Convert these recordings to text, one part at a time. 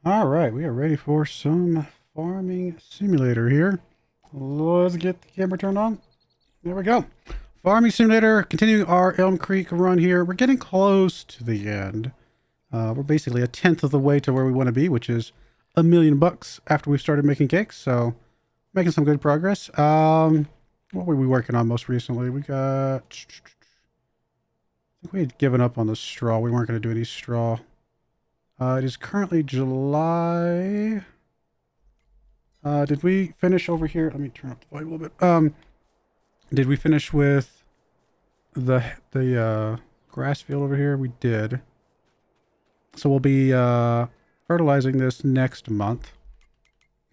All right, we are ready for some farming simulator here. Let's get the camera turned on. There we go. Farming simulator, continuing our Elmcreek run here. We're getting close to the end. We're basically a tenth of the way to where we want to be, which is $1,000,000 after we've started making cakes. So making some good progress. What were we working on most recently? I think we had given up on the straw. We weren't going to do any straw. It is currently July. Did we finish over here? Let me turn up the volume a little bit. Did we finish with the grass field over here? We did. So we'll be fertilizing this next month.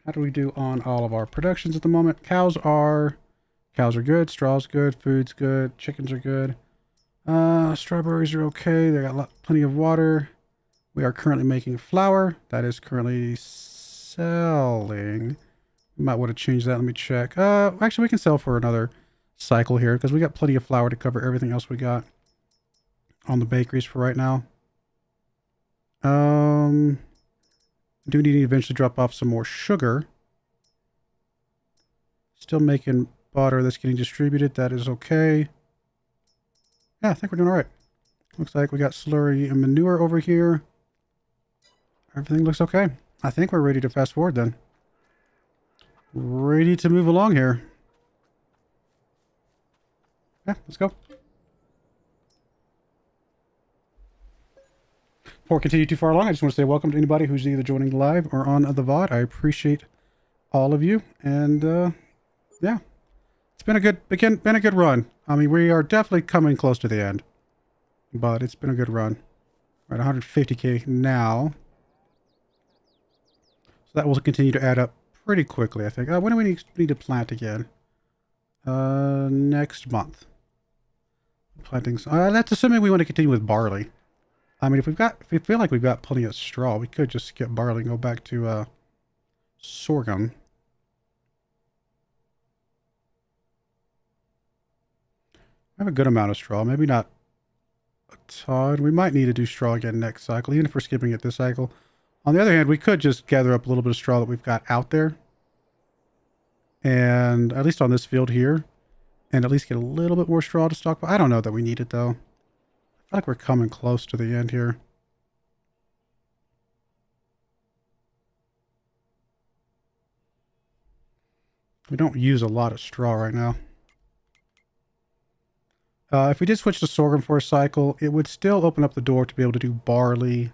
How do we do on all of our productions at the moment? Cows are good. Straw's good. Food's good. Chickens are good. Strawberries are okay. They got plenty of water. We are currently making flour. That is currently selling. We might want to change that. Let me check. Actually, we can sell for another cycle here because we got plenty of flour to cover everything else we got on the bakeries for right now. Do need to eventually drop off some more sugar. Still making butter that's getting distributed. That is okay. Yeah, I think we're doing all right. Looks like we got slurry and manure over here. Everything looks okay. I think we're ready to fast forward then. Ready to move along here. Yeah, let's go. Before we continue too far along, I just want to say welcome to anybody who's either joining live or on the VOD. I appreciate all of you. And yeah, it's been a good run. I mean, we are definitely coming close to the end, but it's been a good run. We're at 150k now. So that will continue to add up pretty quickly, I think. When do we need to plant again? Next month. Plantings. That's assuming we want to continue with barley. I mean, if we feel like we've got plenty of straw, we could just skip barley and go back to sorghum. I have a good amount of straw. Maybe not a ton. We might need to do straw again next cycle, even if we're skipping it this cycle. On the other hand, we could just gather up a little bit of straw that we've got out there. And at least on this field here. And at least get a little bit more straw to stockpile. I don't know that we need it though. I feel like we're coming close to the end here. We don't use a lot of straw right now. If we did switch to sorghum for a cycle, it would still open up the door to be able to do barley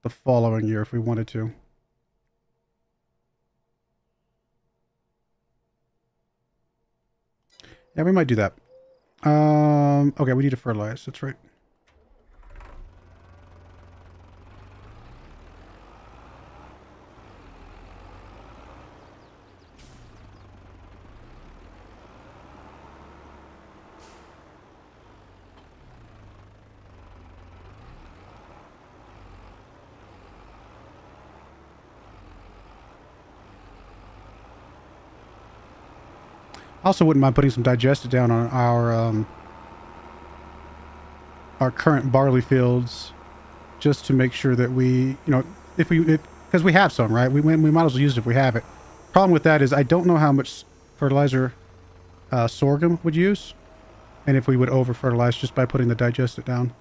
the following year if we wanted to. Yeah, we might do that. Okay, we need to fertilize. That's right. Also wouldn't mind putting some digested down on our current barley fields, just to make sure that we, because we have some, right? We might as well use it if we have it. Problem with that is I don't know how much fertilizer sorghum would use, and if we would over fertilize just by putting the digested down.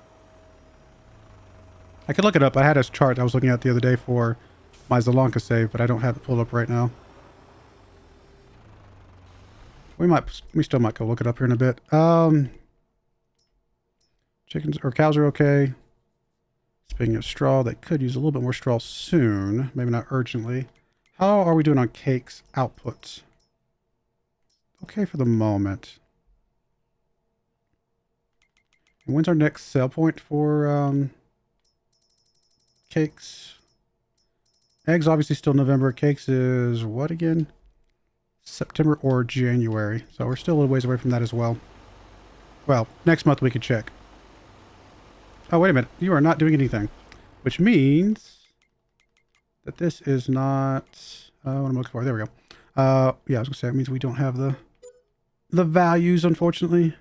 I could look it up. I had a chart I was looking at the other day for my Zelonka save, but I don't have it pulled up right now. We still might go look it up here in a bit. Chickens or cows are okay. Speaking of straw, they could use a little bit more straw soon. Maybe not urgently. How are we doing on cakes outputs? Okay for the moment. And when's our next sale point for cakes? Eggs obviously still November. Cakes is what again? September or January. So we're still a little ways away from that as well. Well, next month we could check. Oh, wait a minute. You are not doing anything. Which means that this is not what I'm looking for. There we go. Yeah, I was going to say it means we don't have the values, unfortunately.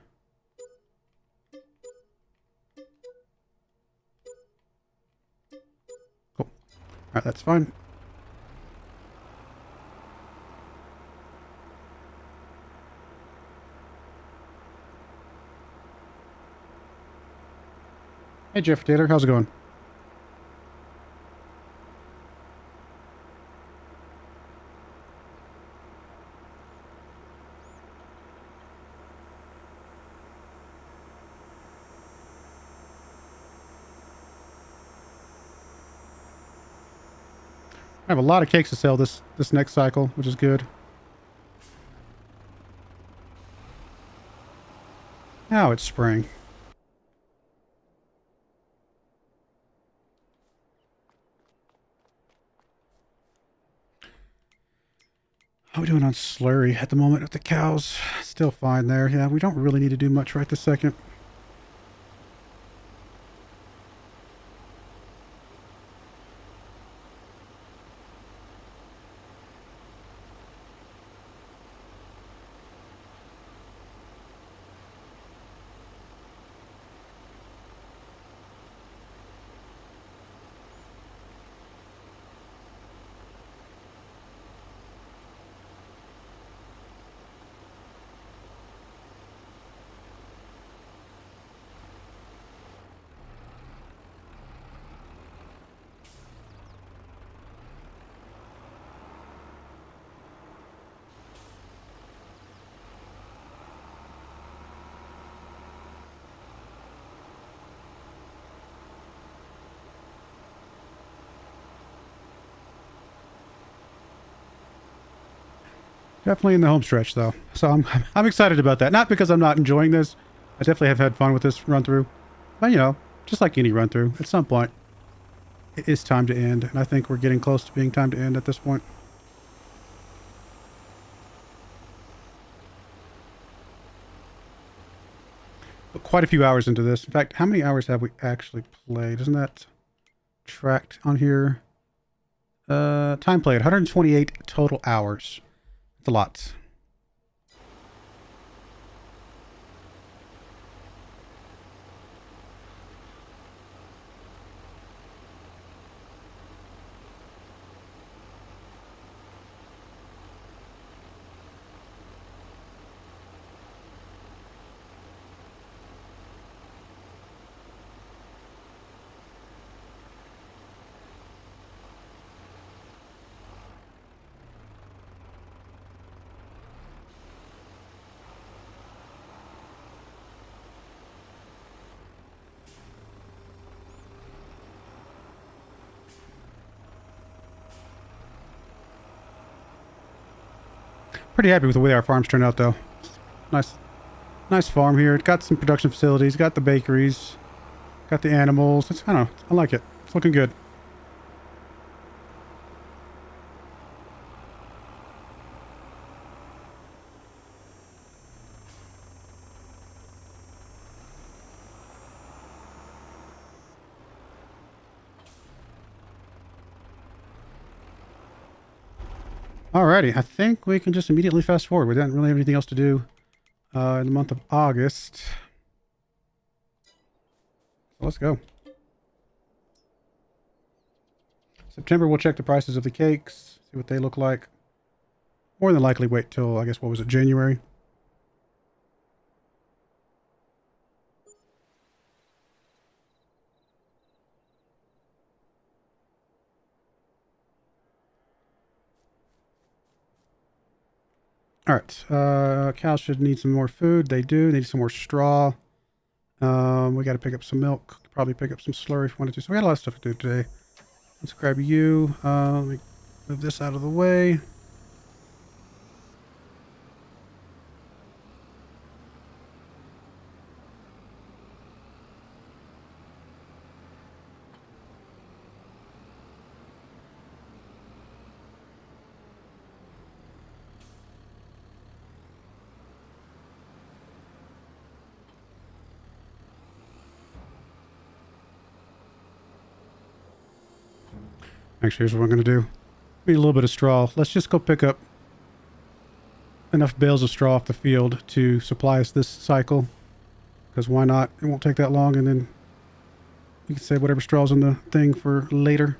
Cool. All right, that's fine. Hey, Jeff Taylor, how's it going? I have a lot of cakes to sell this next cycle, which is good. Now it's spring. How are we doing on slurry at the moment with the cows? Still fine there. Yeah, we don't really need to do much right this second. Definitely in the home stretch, though. So I'm excited about that. Not because I'm not enjoying this. I definitely have had fun with this run through. But, you know, just like any run through, at some point, it is time to end. And I think we're getting close to being time to end at this point. But quite a few hours into this. In fact, how many hours have we actually played? Isn't that tracked on here? Time played, 128 total hours. It's a lot. Pretty happy with the way our farms turned out, though. Nice farm here. It got some production facilities, got the bakeries, got the animals. I don't know. I like it. It's looking good. Alrighty, I think we can just immediately fast forward. We didn't really have anything else to do in the month of August. So let's go. September, we'll check the prices of the cakes, see what they look like. More than likely wait till, I guess, what was it, January? Alright, cows should need some more food. They do. They need some more straw. We got to pick up some milk. Probably pick up some slurry if we wanted to. So we got a lot of stuff to do today. Let's grab you. Let me move this out of the way. Actually, here's what I'm going to do. Need a little bit of straw. Let's just go pick up enough bales of straw off the field to supply us this cycle. Because why not? It won't take that long, and then you can save whatever straw's in the thing for later.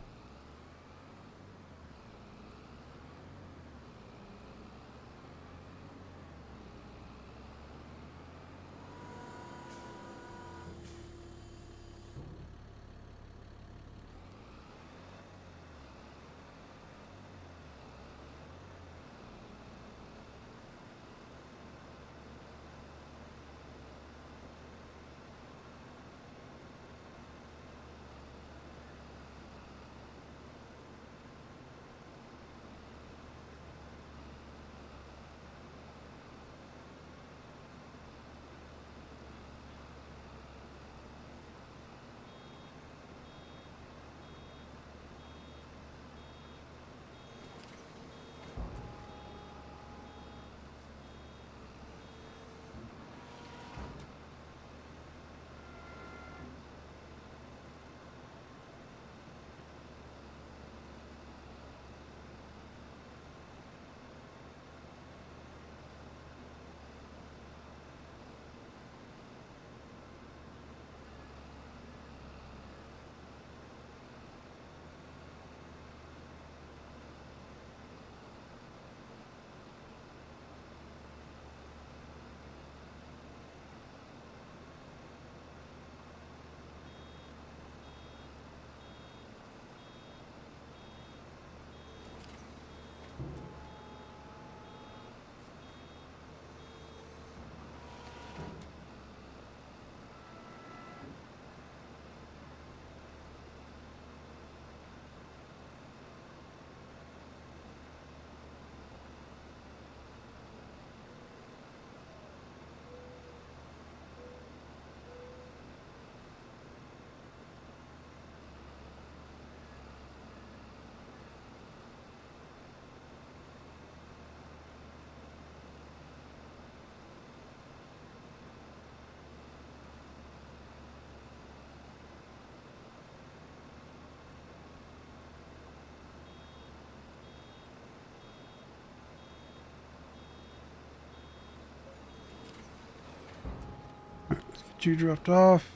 Get you dropped off.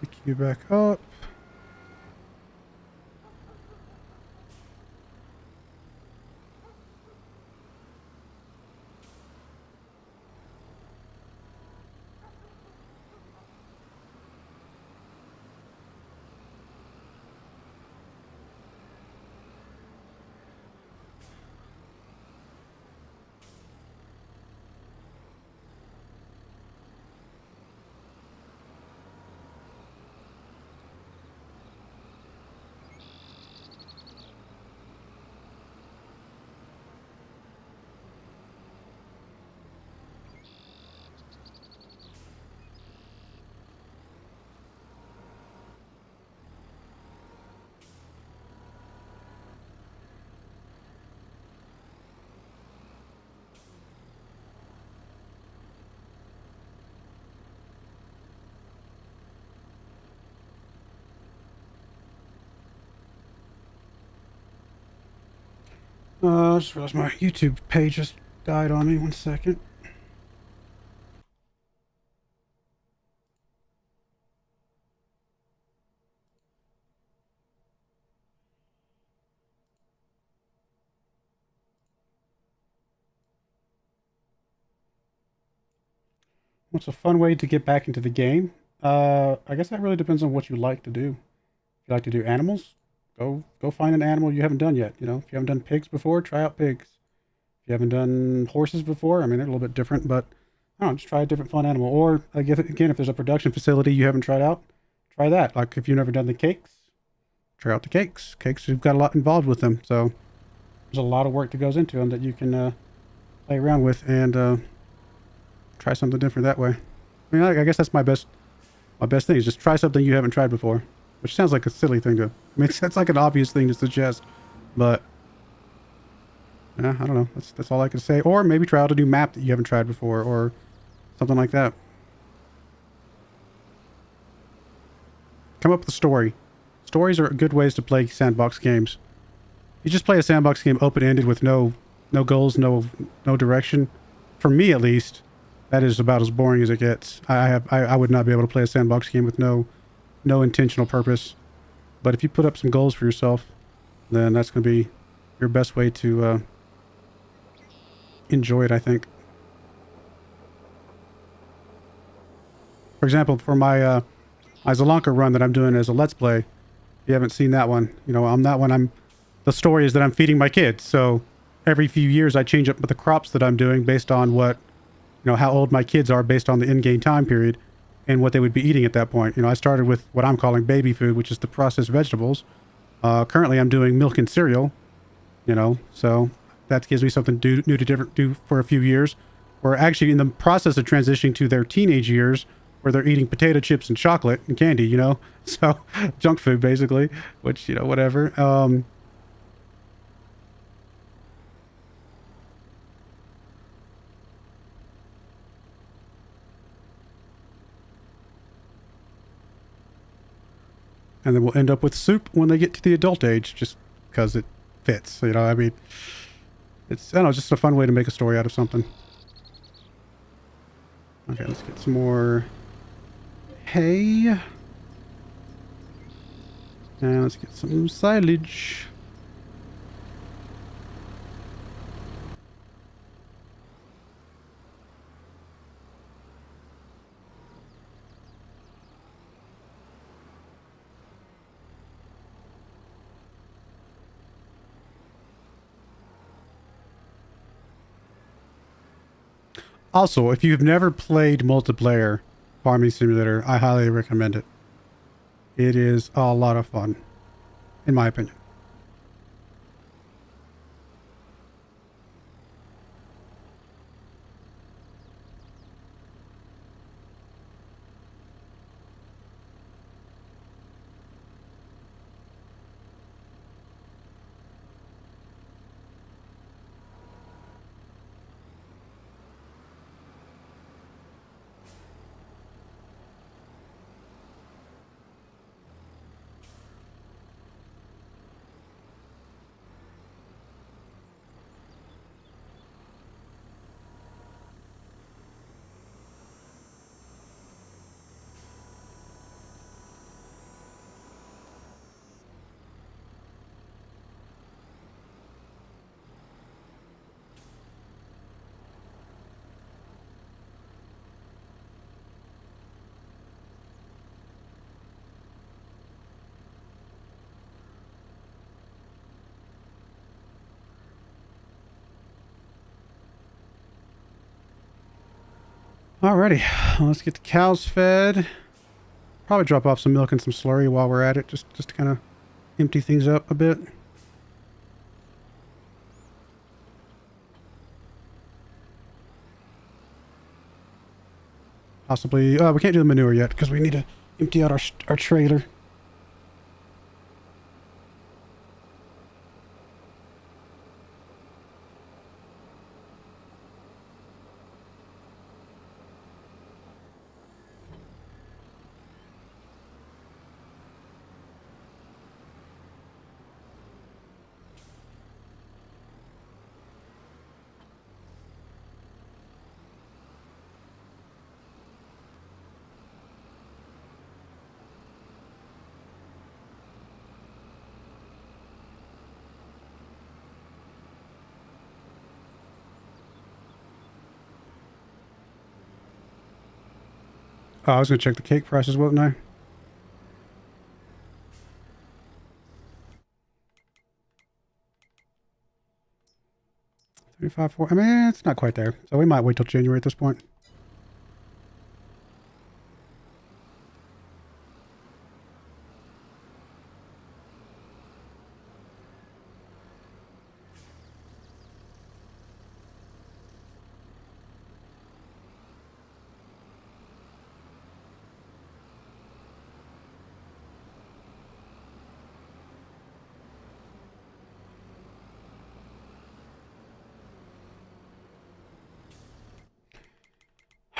Pick you back up. I just realized my YouTube page just died on me. 1 second. What's a fun way to get back into the game? I guess that really depends on what you like to do. If you like to do animals, go find an animal you haven't done yet. You know, if you haven't done pigs before, try out pigs. If you haven't done horses before, I mean, they're a little bit different, but I don't know, just try a different fun animal. Or again, if there's a production facility you haven't tried out, try that. Like if you've never done the cakes, try out the cakes. Cakes, you've got a lot involved with them, so there's a lot of work that goes into them that you can play around with and try something different that way. I mean, I guess that's my best thing is just try something you haven't tried before, which sounds like a silly thing to. I mean, that's like an obvious thing to suggest, but yeah, I don't know. That's all I can say. Or maybe try out a new map that you haven't tried before, or something like that. Come up with a story. Stories are good ways to play sandbox games. You just play a sandbox game open-ended with no goals, no direction. For me, at least, that is about as boring as it gets. I would not be able to play a sandbox game with no intentional purpose. But if you put up some goals for yourself, then that's going to be your best way to enjoy it, I think. For example, for my Zelonka run that I'm doing as a Let's Play, if you haven't seen that one, you know, on that one, the story is that I'm feeding my kids. So every few years I change up the crops that I'm doing based on what, you know, how old my kids are based on the in-game time period and what they would be eating at that point. You know, I started with what I'm calling baby food, which is the processed vegetables. Currently I'm doing milk and cereal, you know, so that gives me something new to do for a few years. We're actually in the process of transitioning to their teenage years where they're eating potato chips and chocolate and candy, you know, so junk food basically, which, you know, whatever. And then we'll end up with soup when they get to the adult age, just because it fits, you know, I mean, it's, I don't know, just a fun way to make a story out of something. Okay, let's get some more hay. And let's get some silage. Also, if you've never played multiplayer Farming Simulator, I highly recommend it. It is a lot of fun, in my opinion. Alrighty, let's get the cows fed. Probably drop off some milk and some slurry while we're at it, just to kind of empty things up a bit. Possibly, we can't do the manure yet because we need to empty out our trailer. Oh, I was going to check the cake prices, wasn't I? $35.4. I mean, it's not quite there. So we might wait till January at this point.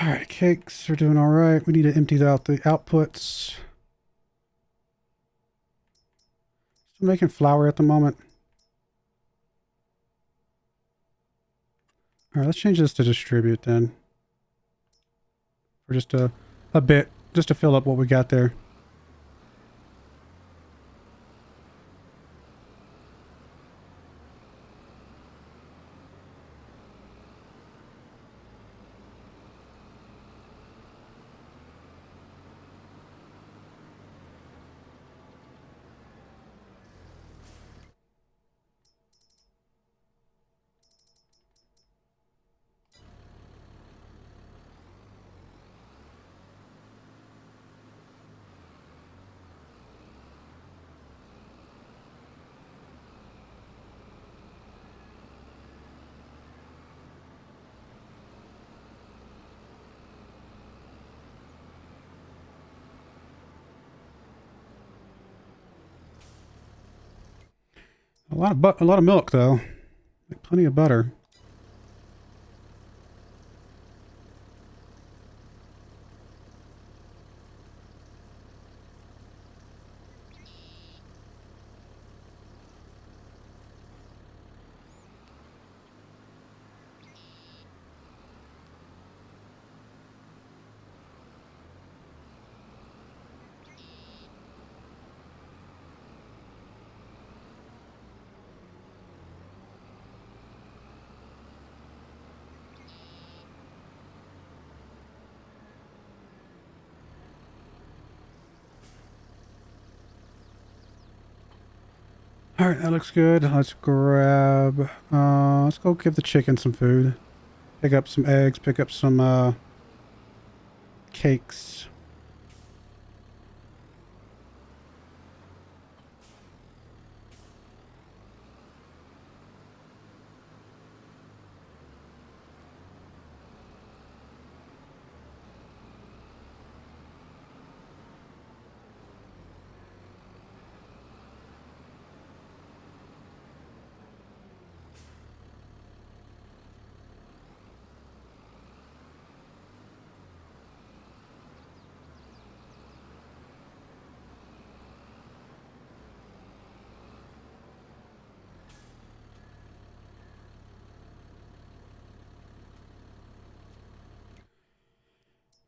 All right, cakes are doing all right. We need to empty out the outputs. Still making flour at the moment. All right, let's change this to distribute then. For just a bit, just to fill up what we got there. A lot of milk though. Like plenty of butter. All right, that looks good. Let's grab, let's go give the chicken some food. Pick up some eggs, pick up some, cakes.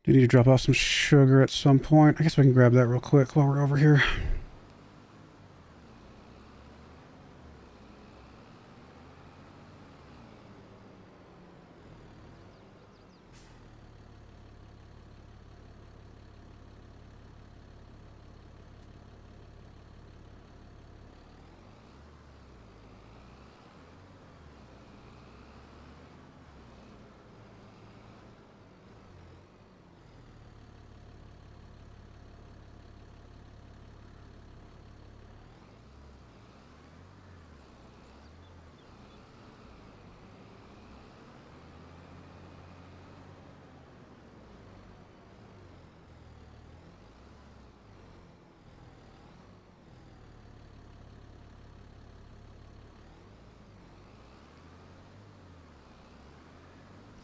Do need to drop off some sugar at some point. I guess we can grab that real quick while we're over here.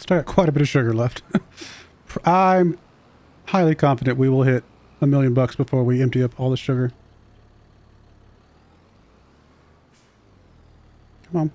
Still got quite a bit of sugar left. I'm highly confident we will hit $1 million before we empty up all the sugar. Come on.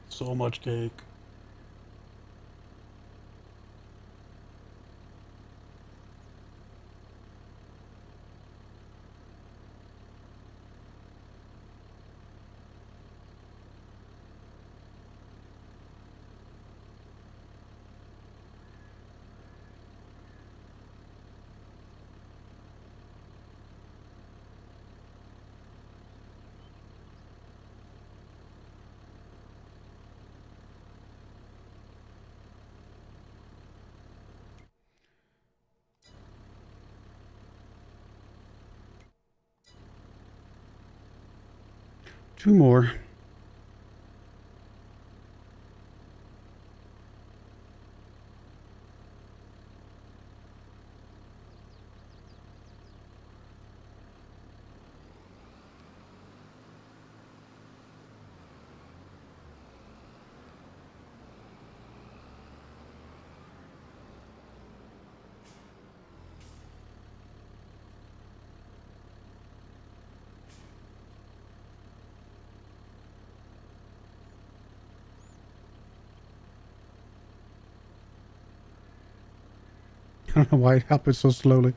So much cake. Two more. I don't know why it happens so slowly.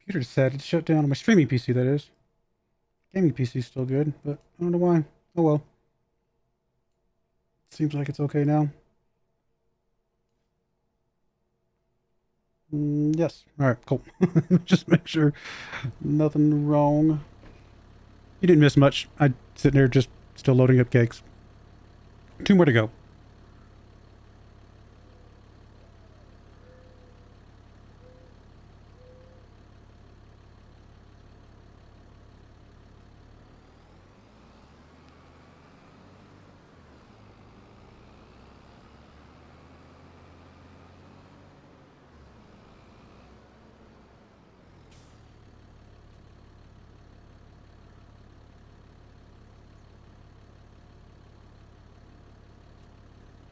Computer said it shut down on my streaming PC, that is. Gaming PC is still good, but I don't know why. Oh well. Seems like it's okay now. Yes. Alright, cool. Just make sure nothing wrong. You didn't miss much. I'm sitting there just still loading up cakes. Two more to go.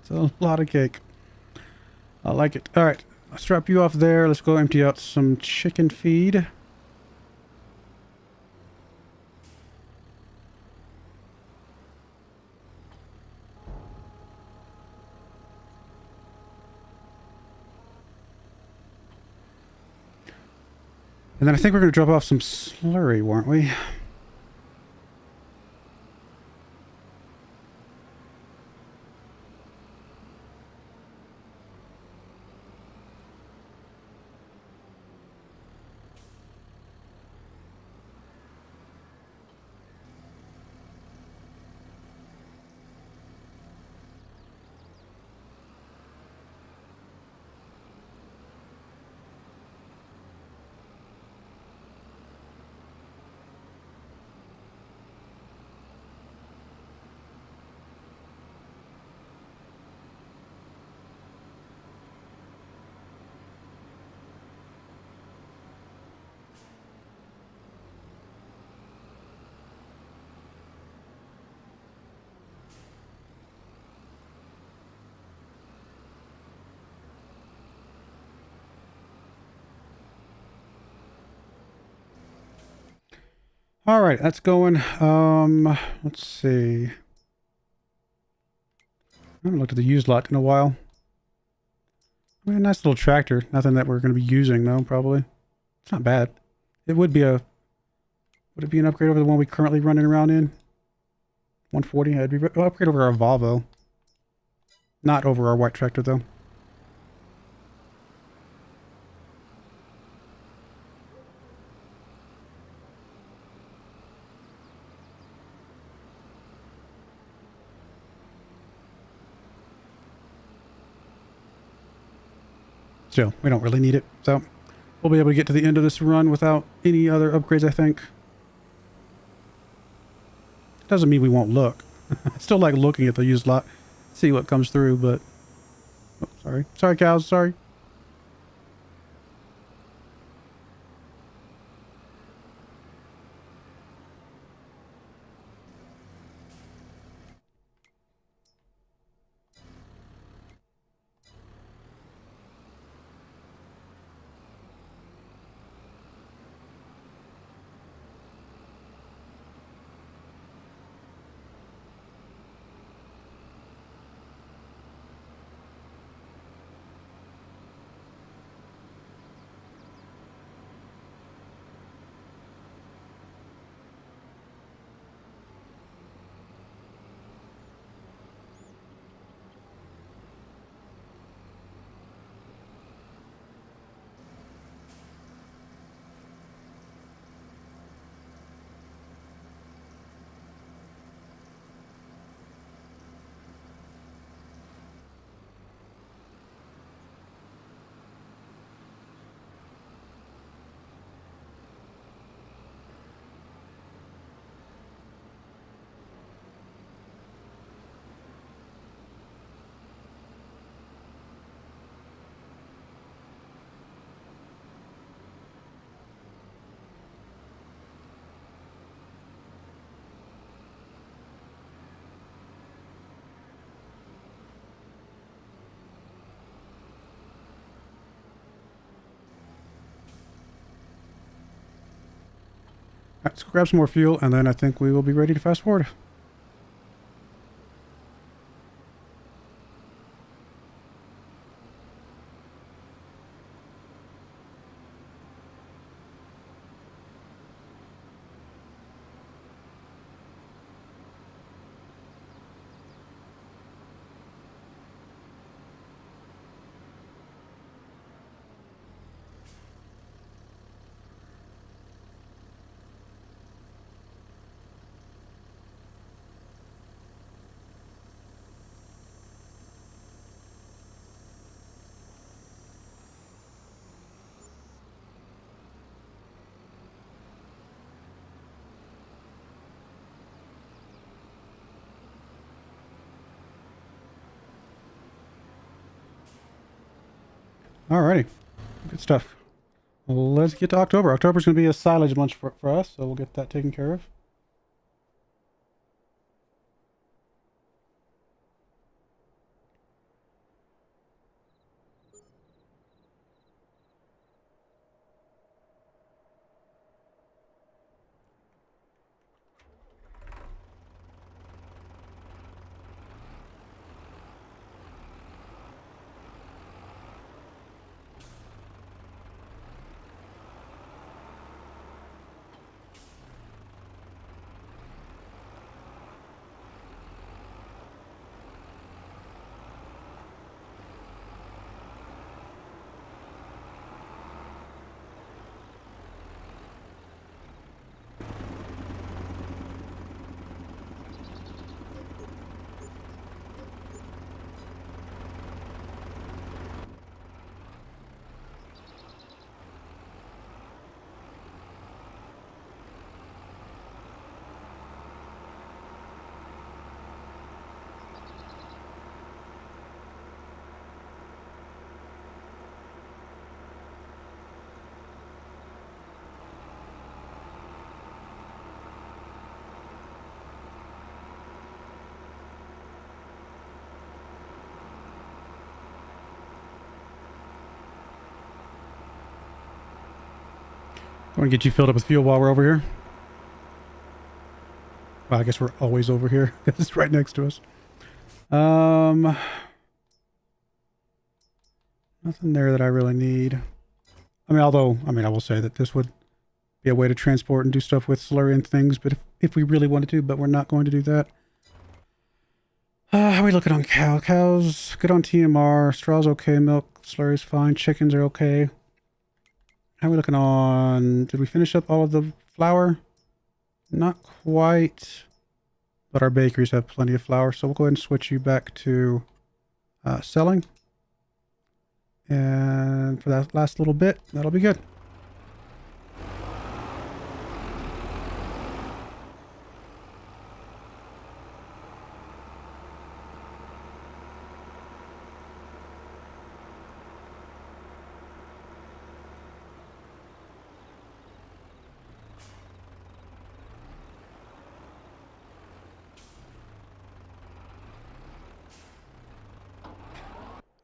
It's a lot of cake. I like it. Alright, let's drop you off there. Let's go empty out some chicken feed. And then I think we're going to drop off some slurry, weren't we? All right, that's going. Let's see. I haven't looked at the used lot in a while. I mean, a nice little tractor. Nothing that we're going to be using though, probably. It's not bad. It would be a... Would it be an upgrade over the one we currently running around in? 140? It'd be an upgrade over our Volvo. Not over our white tractor though. Still, we don't really need it. So we'll be able to get to the end of this run without any other upgrades, I think. Doesn't mean we won't look. I still like looking at the used lot, see what comes through, but... Oh, sorry. Sorry, cows. Sorry. Let's grab some more fuel, and then I think we will be ready to fast forward. Alrighty. Good stuff. Well, let's get to October. October's going to be a silage month for us, so we'll get that taken care of. I want to get you filled up with fuel while we're over here. Well, I guess we're always over here because it's right next to us. Nothing there that I really need. I mean, although, I will say that this would be a way to transport and do stuff with slurry and things, but if we really wanted to, but we're not going to do that. How are we looking on cow? Cows, good on TMR. Straw's okay. Milk, slurry's fine. Chickens are okay. How are we looking on... Did we finish up all of the flour? Not quite. But our bakeries have plenty of flour, so we'll go ahead and switch you back to selling. And for that last little bit, that'll be good.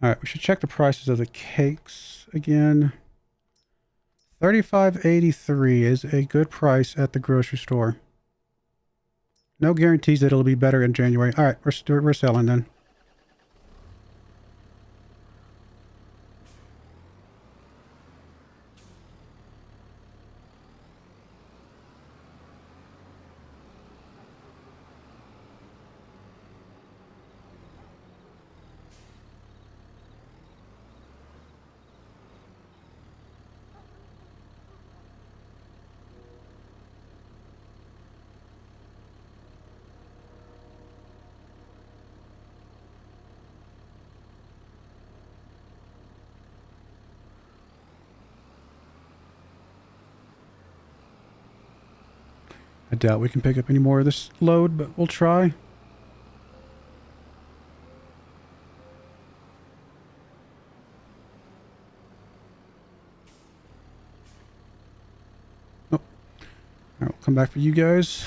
All right, we should check the prices of the cakes again. $35.83 is a good price at the grocery store. No guarantees that it'll be better in January. All right, we're selling then. I doubt we can pick up any more of this load, but we'll try. Nope. All right, we'll come back for you guys.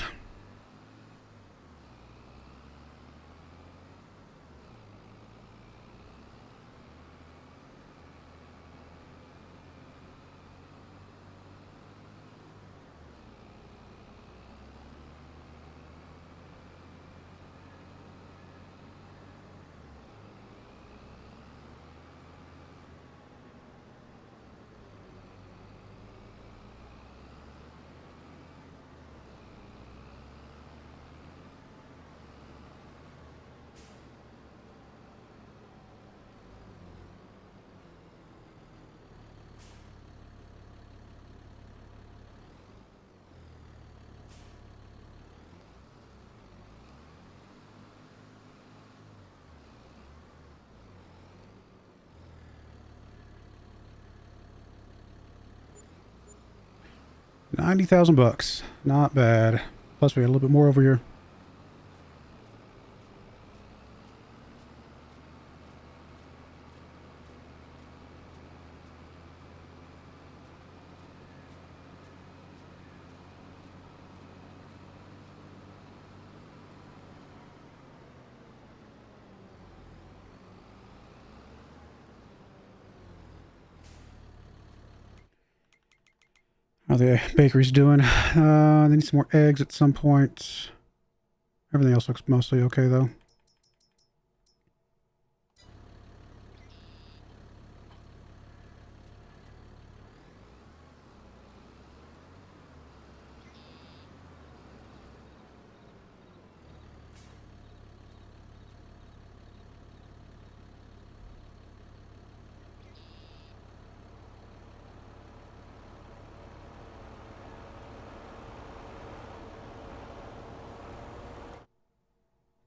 $90,000. Not bad. Plus we got a little bit more over here. How the bakery's doing. They need some more eggs at some point. Everything else looks mostly okay, though.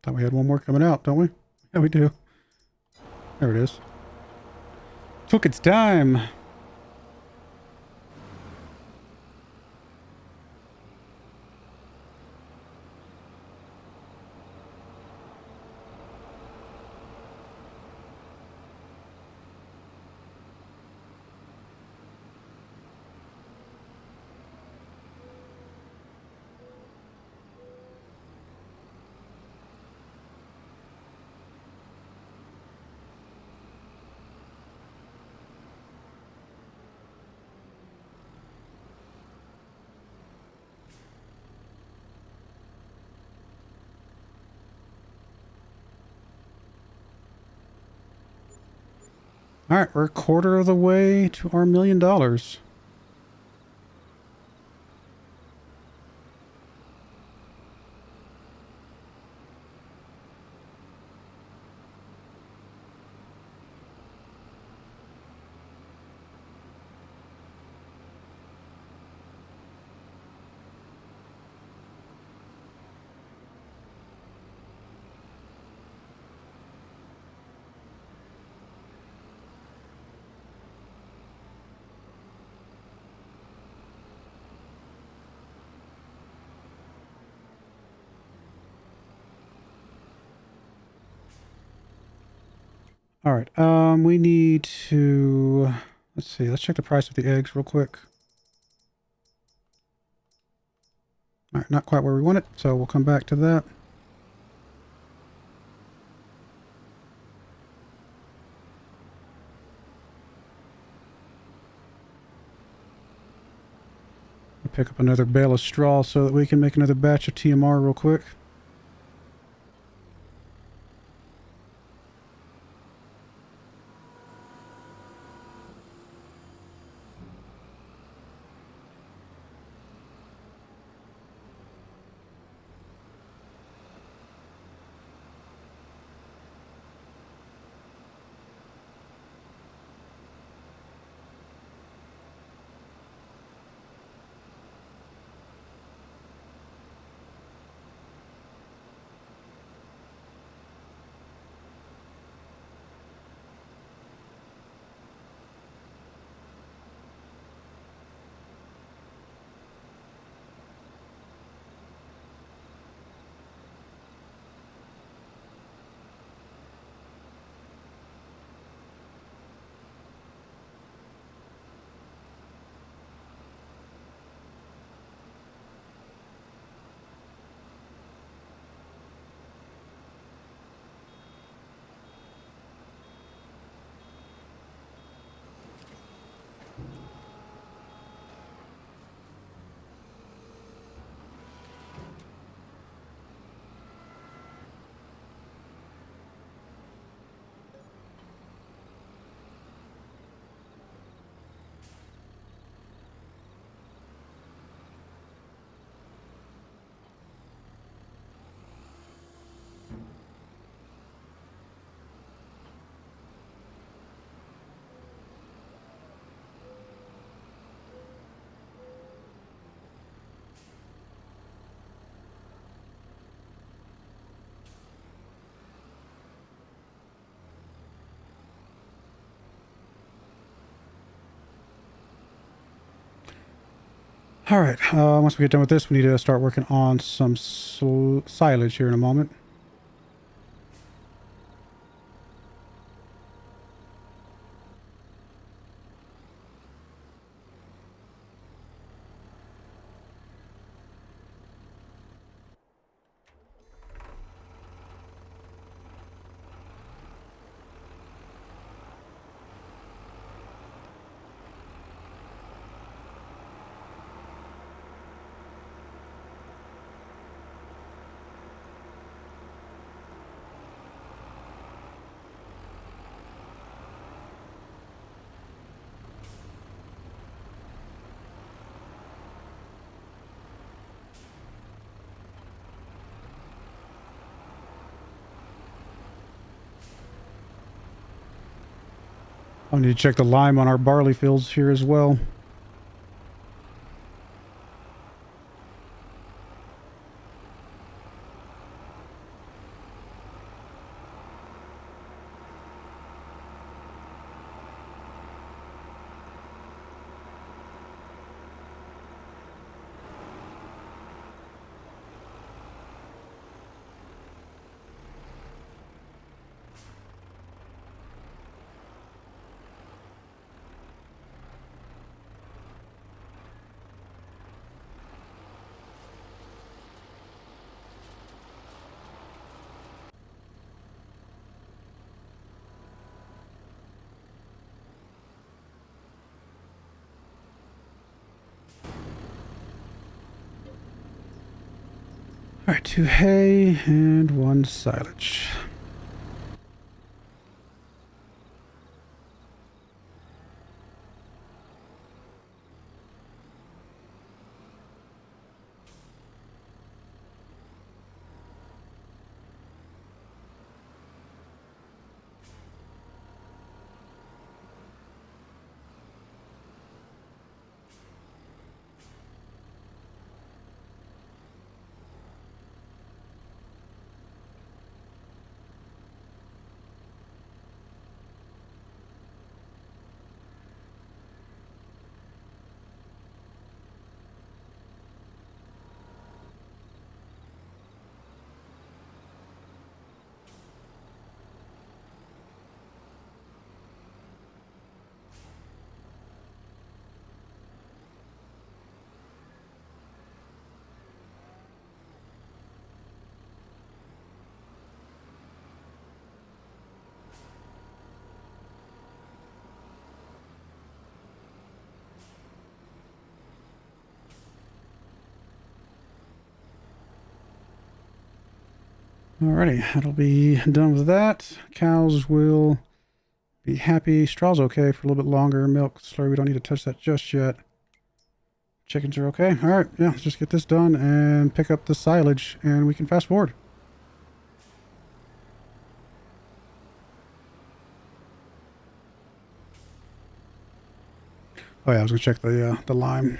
Thought we had one more coming out, don't we? Yeah, we do. There it is. Took its time. All right, we're a quarter of the way to our $1 million. All right, we need to, let's see, let's check the price of the eggs real quick. All right, not quite where we want it, so we'll come back to that. Pick up another bale of straw so that we can make another batch of TMR real quick. All right, once we get done with this, we need to start working on some silage here in a moment. I need to check the lime on our barley fields here as well. All right, 2 hay and 1 silage. Alrighty, that'll be done with that. Cows will be happy. Straw's okay for a little bit longer. Milk, slurry, we don't need to touch that just yet. Chickens are okay. Alright, yeah, let's just get this done and pick up the silage and we can fast forward. Oh yeah, I was gonna check the lime.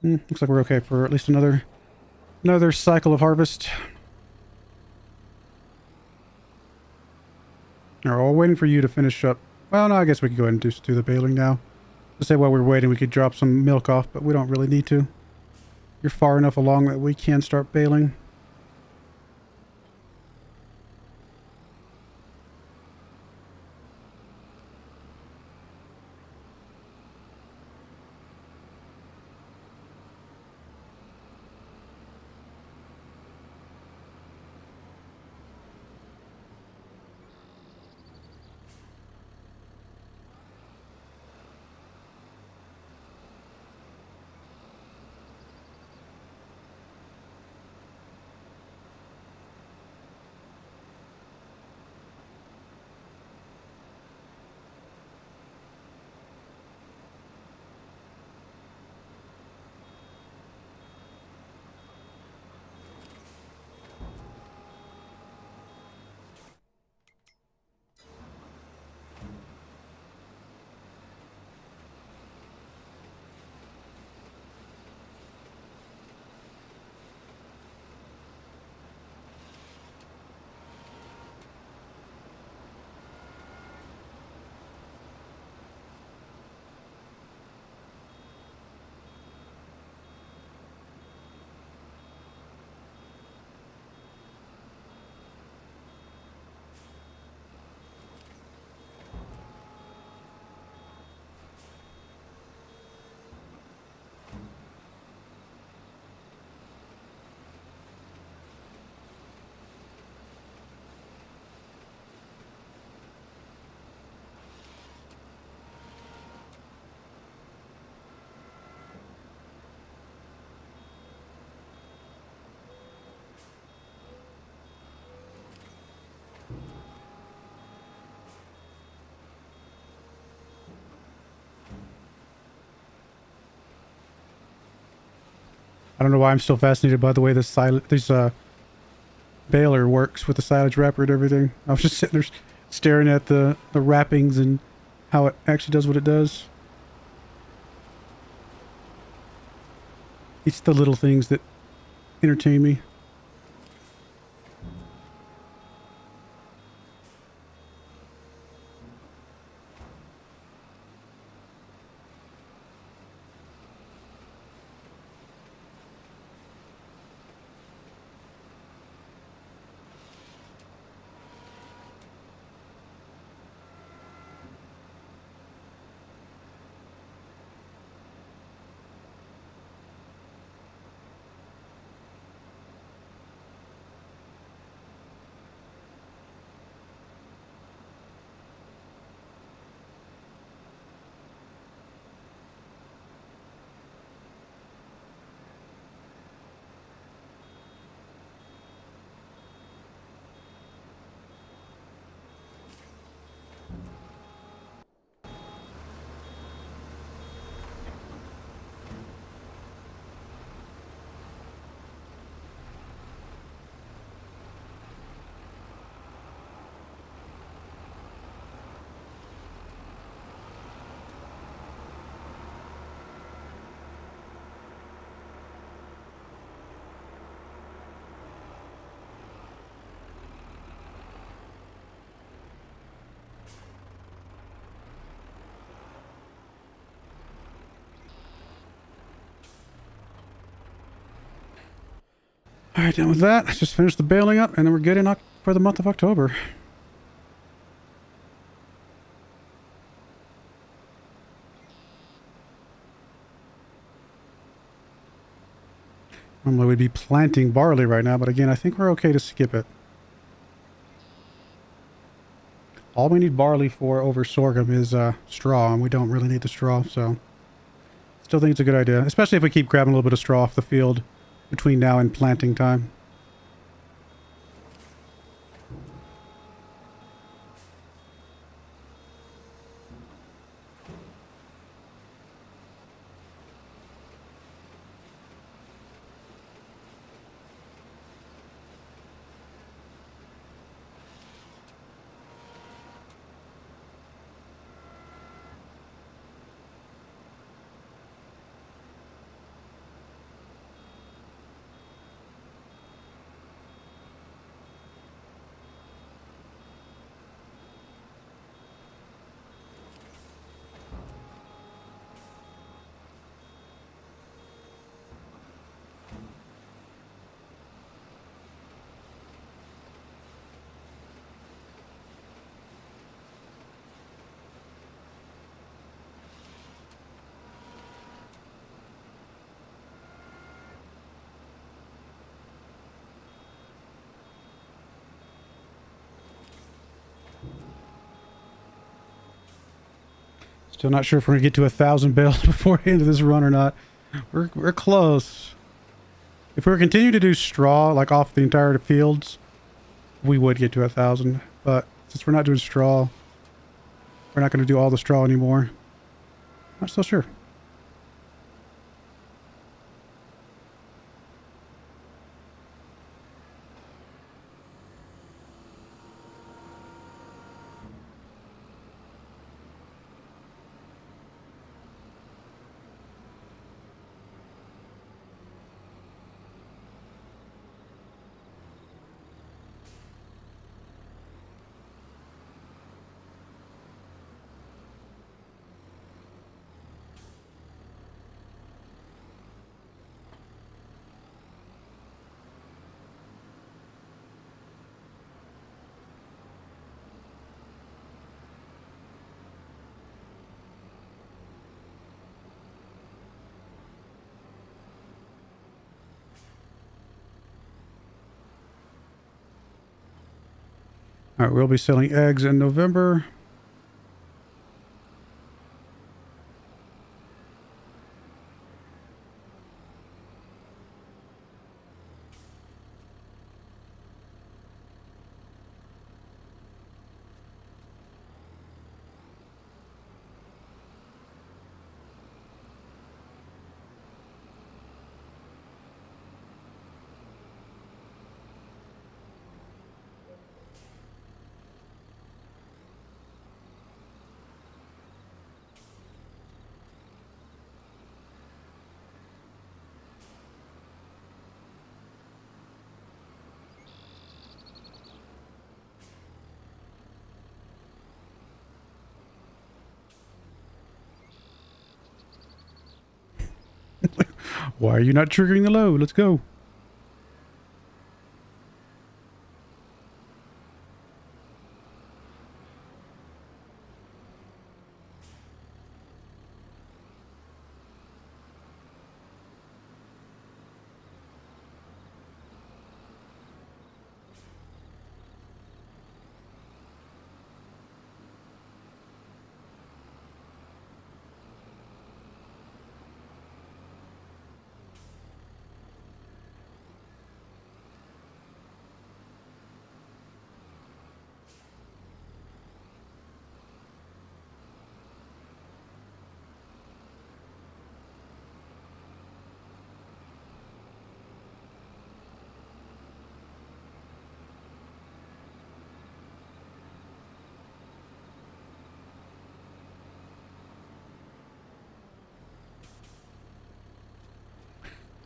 Looks like we're okay for at least another cycle of harvest. We're all waiting for you to finish up. Well, no, I guess we can go ahead and do the baling now. Let's say while we're waiting, we could drop some milk off, but we don't really need to. You're far enough along that we can start baling. I don't know why I'm still fascinated by the way this baler works with the silage wrapper and everything. I was just sitting there staring at the wrappings and how it actually does what it does. It's the little things that entertain me. All right, done with that. Let's just finish the baling up, and then we're good for the month of October. Normally we'd be planting barley right now, but again, I think we're okay to skip it. All we need barley for over sorghum is straw, and we don't really need the straw, so still think it's a good idea, especially if we keep grabbing a little bit of straw off the field between now and planting time. Still not sure if we're gonna get to 1,000 bales before the end of this run or not. We're close. If we were continue to do straw like off the entire fields, we would get to 1,000. But since we're not doing straw, we're not going to do all the straw anymore. Not so sure. All right, we'll be selling eggs in November. Why are you not triggering the load? Let's go.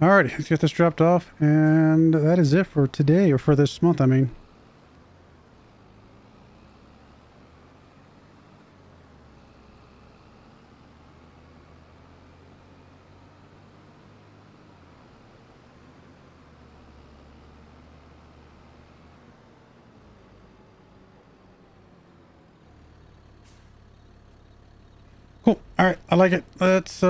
Alright, let's get this dropped off, and that is it for today, or for this month, I mean. Cool. Alright, I like it. Let's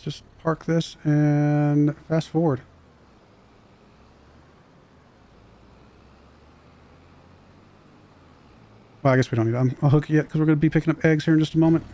just park this and fast forward. Well, I guess we don't need it. I'll hook it yet because we're going to be picking up eggs here in just a moment.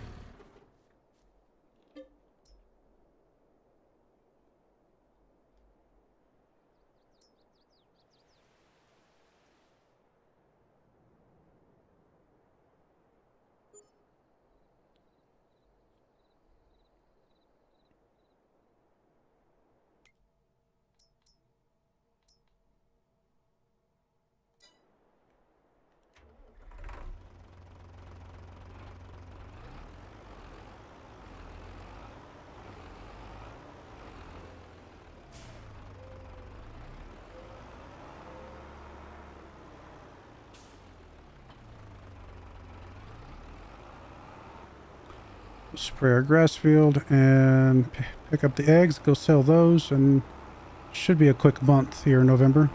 Spray our grass field and pick up the eggs, go sell those, and should be a quick month here in November.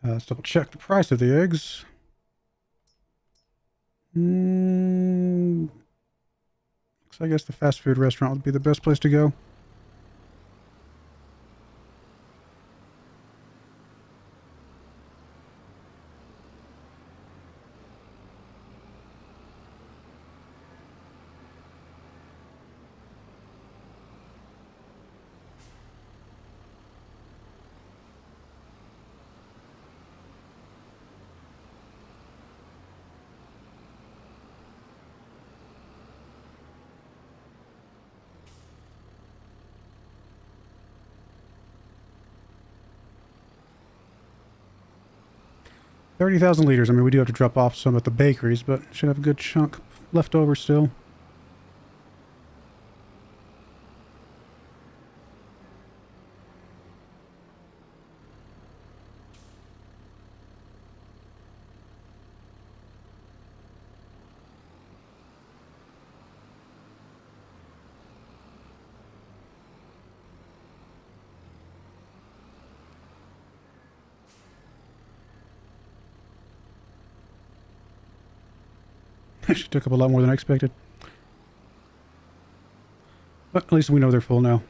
Let's double check the price of the eggs. So I guess the fast food restaurant would be the best place to go. $30,000 liters. I mean, we do have to drop off some at the bakeries, but should have a good chunk left over still. Actually took up a lot more than I expected. But at least we know they're full now.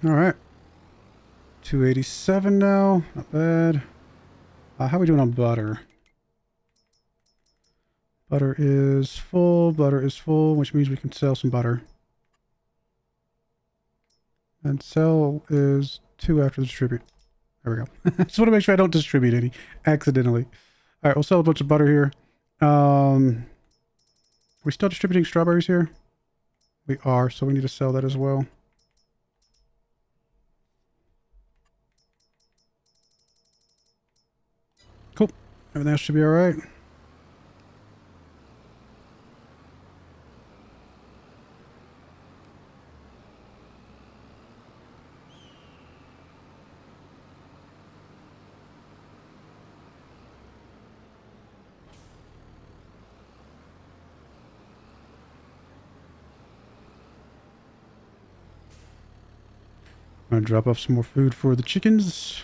All right. 287 now. Not bad. How are we doing on butter? Butter is full. Butter is full, which means we can sell some butter. And sell is 2 after the distribute. There we go. Just want to make sure I don't distribute any accidentally. All right, we'll sell a bunch of butter here. We're still distributing strawberries here? We are, so we need to sell that as well. Cool. Everything else should be all right. I'm going to drop off some more food for the chickens.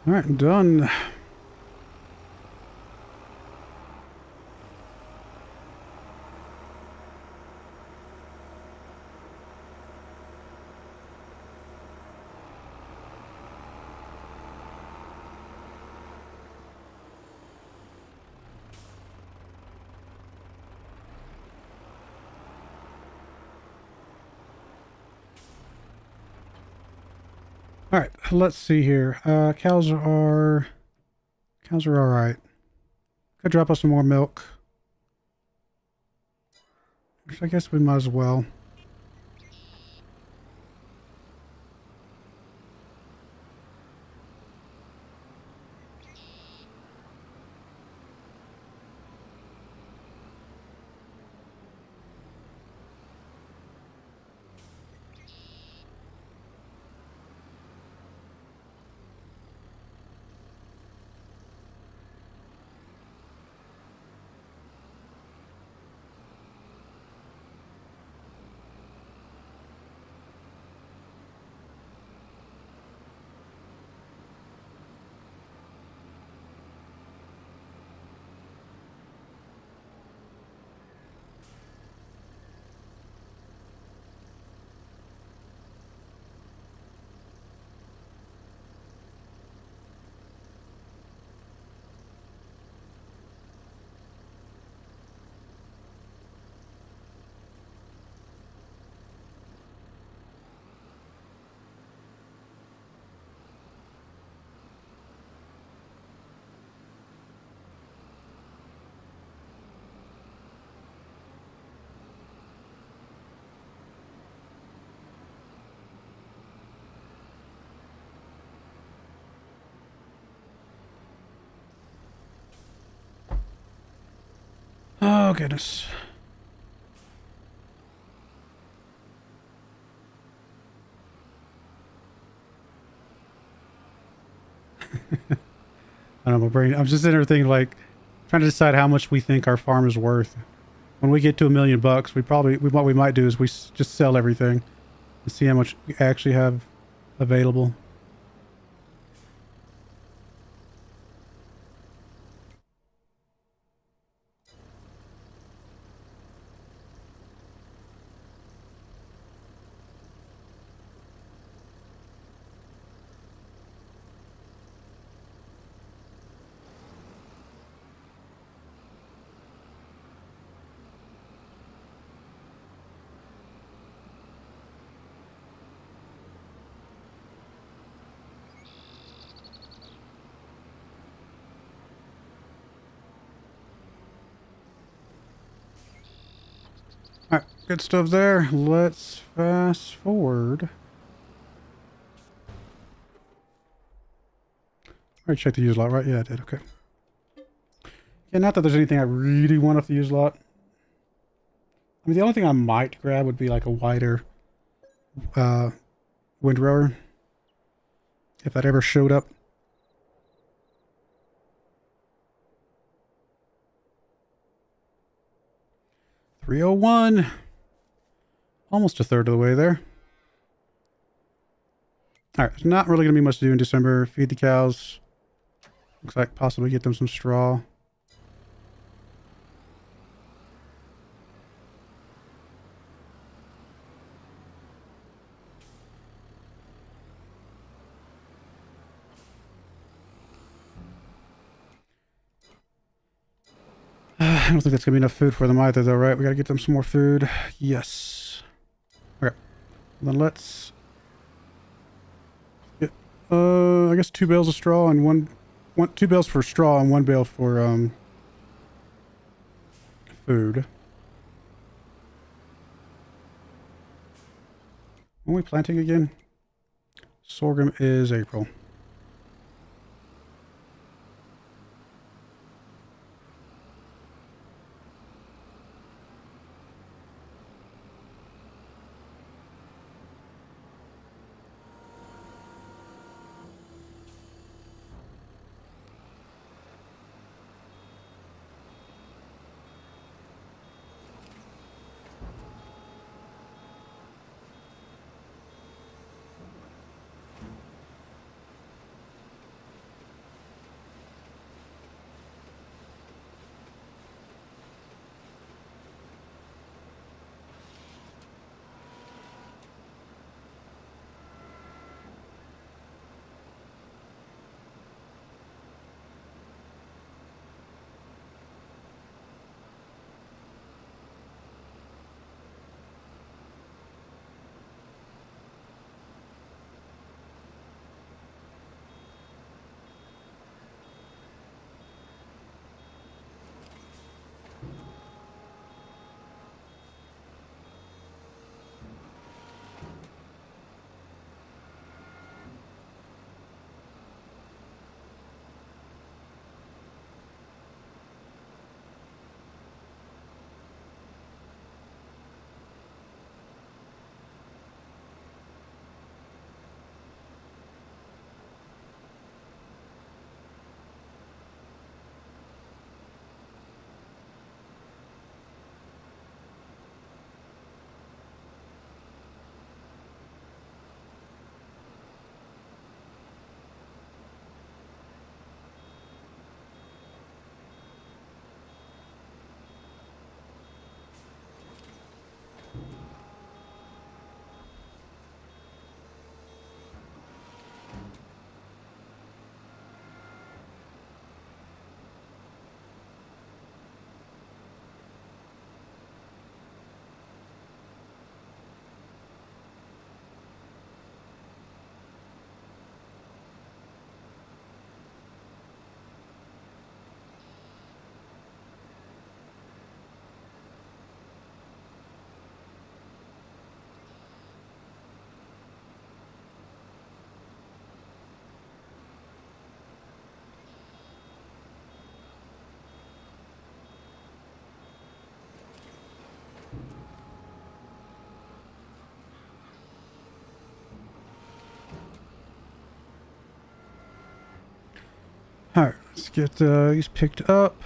All right, done. All right, let's see here. Cows are all right. Could drop us some more milk. Which I guess we might as well. Oh, goodness. I don't know, my brain. I'm just sitting there thinking, like, trying to decide how much we think our farm is worth. When we get to $1 million, what we might do is just sell everything and see how much we actually have available. All right, good stuff there. Let's fast forward. I already checked the use lot, right? Yeah, I did. Okay. Yeah, not that there's anything I really want off the use lot. I mean, the only thing I might grab would be like a wider windrower, if that ever showed up. $301. Almost a third of the way there. All right, there's not really going to be much to do in December. Feed the cows. Looks like possibly get them some straw. I don't think that's going to be enough food for them either, though, right? We got to get them some more food. Yes. Okay. Then let's get, I guess 2 bales of straw and 2 bales for straw and 1 bale for, food. When are we planting again? Sorghum is April. Let's get these picked up.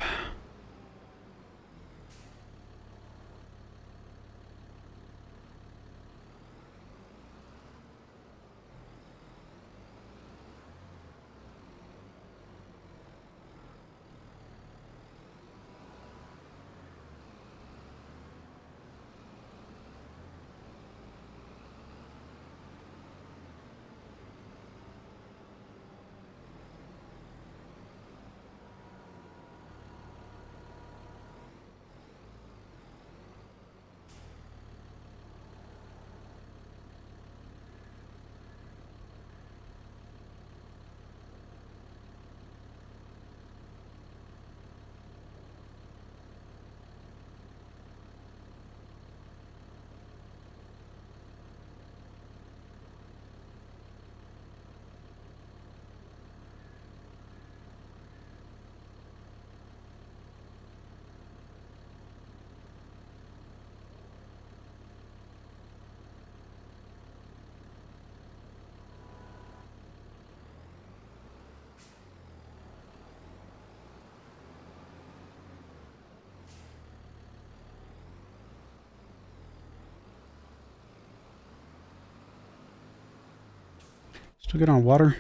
Still good on water.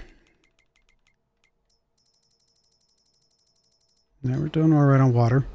Yeah, we're doing all right on water.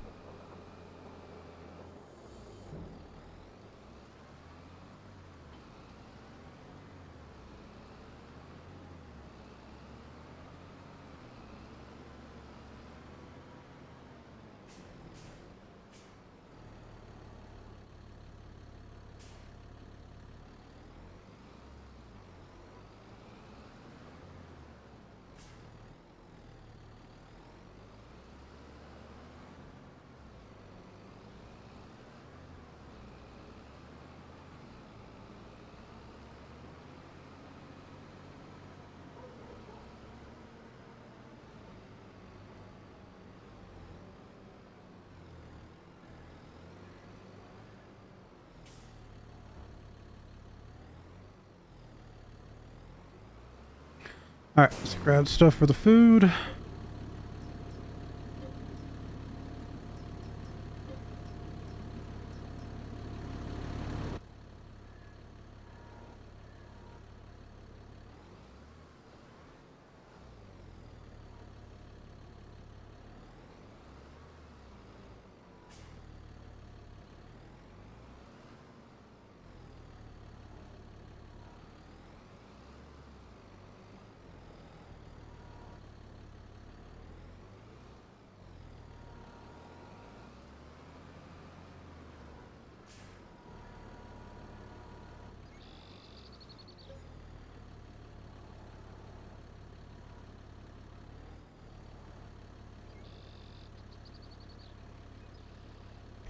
All right, let's grab stuff for the food.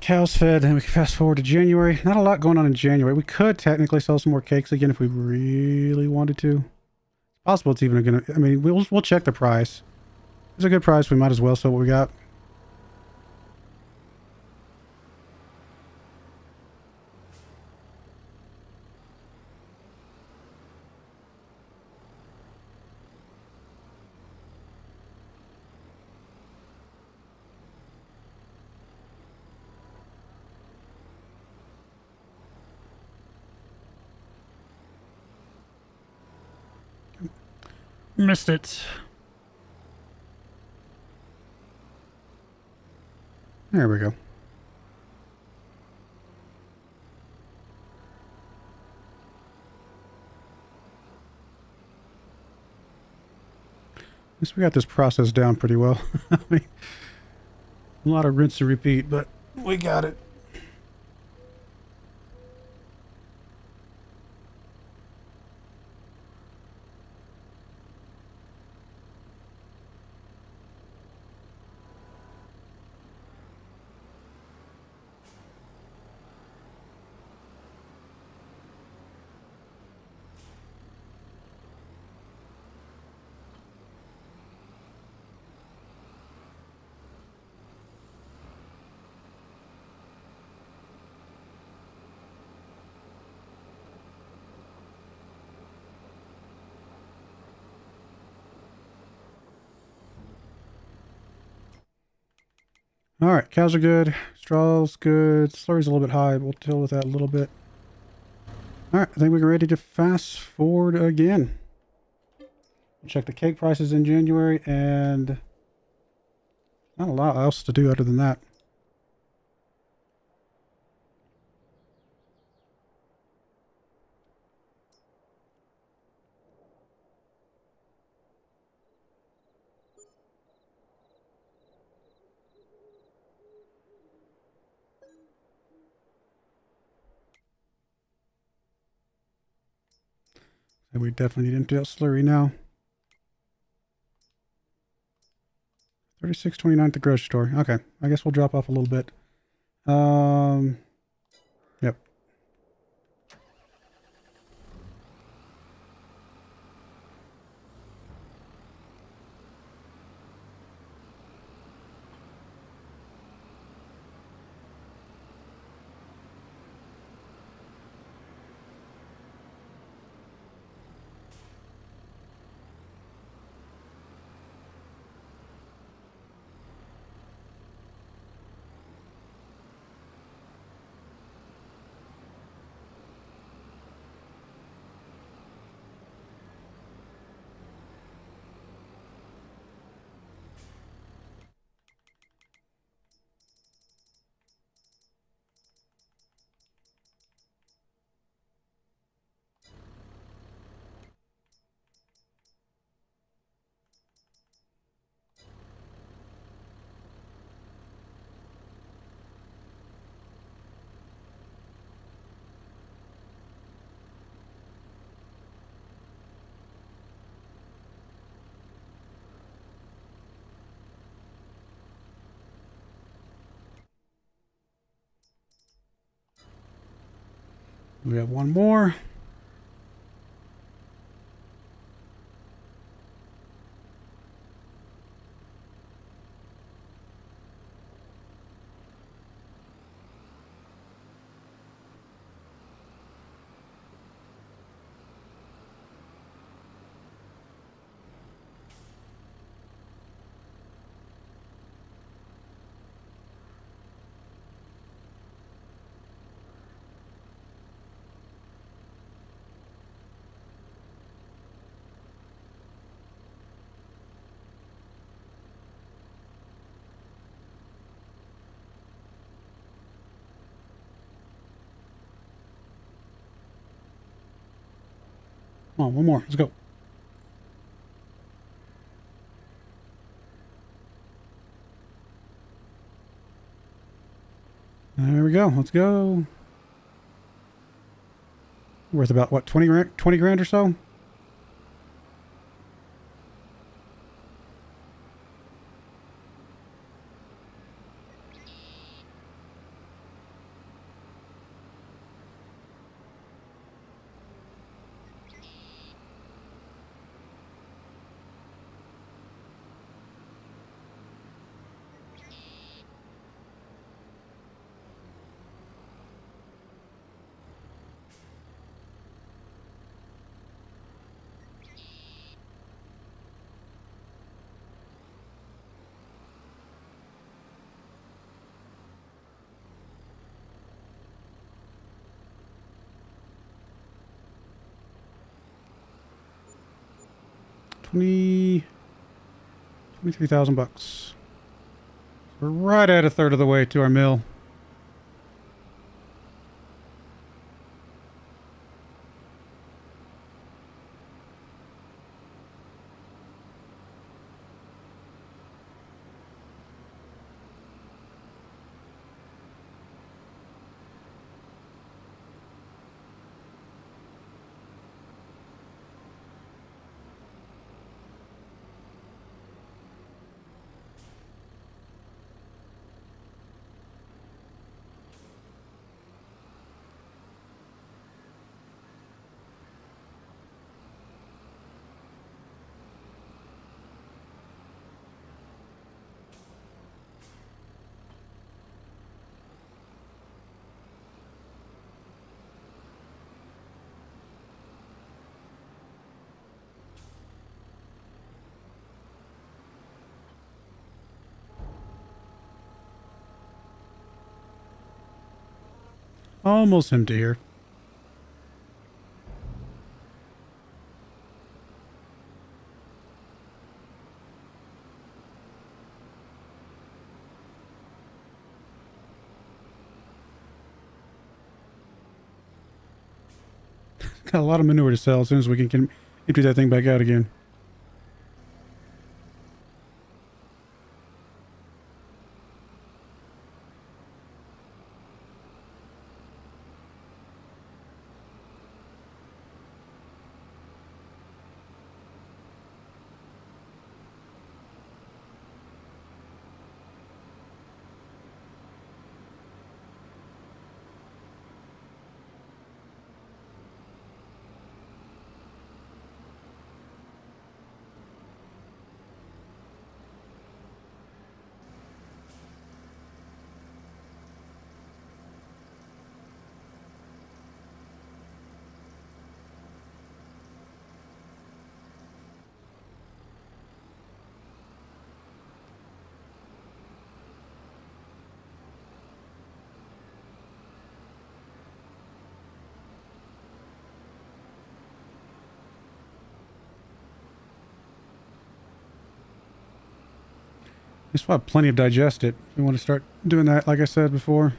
Cows fed, and we can fast forward to January. Not a lot going on in January. We could technically sell some more cakes again if we really wanted to. It's possible it's even gonna. I mean, we'll check the price. It's a good price. We might as well sell what we got. Missed it. There we go. At least we got this process down pretty well. I mean, a lot of rinse and repeat, but we got it. All right, cows are good. Straw's good. Slurry's a little bit high. We'll deal with that a little bit. All right, I think we're ready to fast forward again. We'll check the cake prices in January, and not a lot else to do other than that. And we definitely need to empty out slurry now. 36.29 at the grocery store. Okay, I guess we'll drop off a little bit. Yep. We have one more. Come on, one more. Let's go. There we go. Let's go. Worth about, what, 20 grand or so? $23,000. We're right at a third of the way to our mill. Almost empty here. Got a lot of manure to sell as soon as we can empty that thing back out again. We still have plenty of digest it. We want to start doing that, like I said before.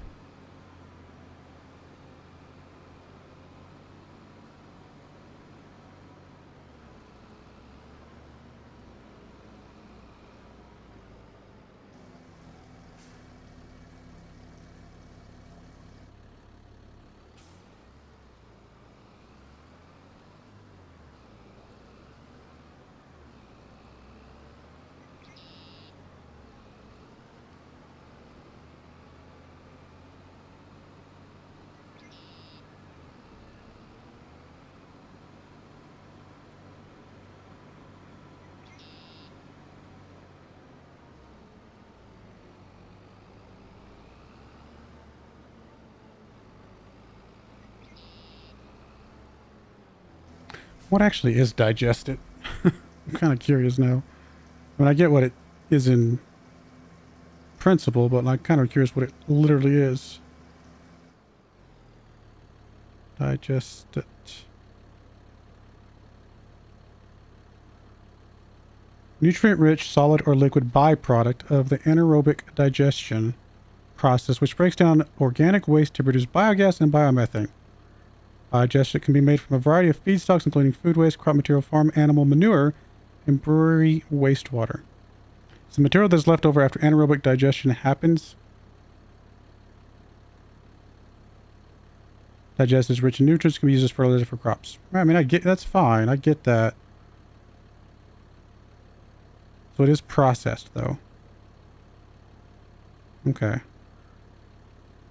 What actually is digested? I'm kind of curious now. I mean, I get what it is in principle, but I'm kind of curious what it literally is. Digest it. Nutrient-rich, solid or liquid byproduct of the anaerobic digestion process, which breaks down organic waste to produce biogas and biomethane. Digestion can be made from a variety of feedstocks, including food waste, crop material, farm animal manure, and brewery wastewater. It's the material that is left over after anaerobic digestion happens. Digest is rich in nutrients, can be used as fertilizer for crops. I mean, I get that's fine. I get that. So it is processed, though. Okay.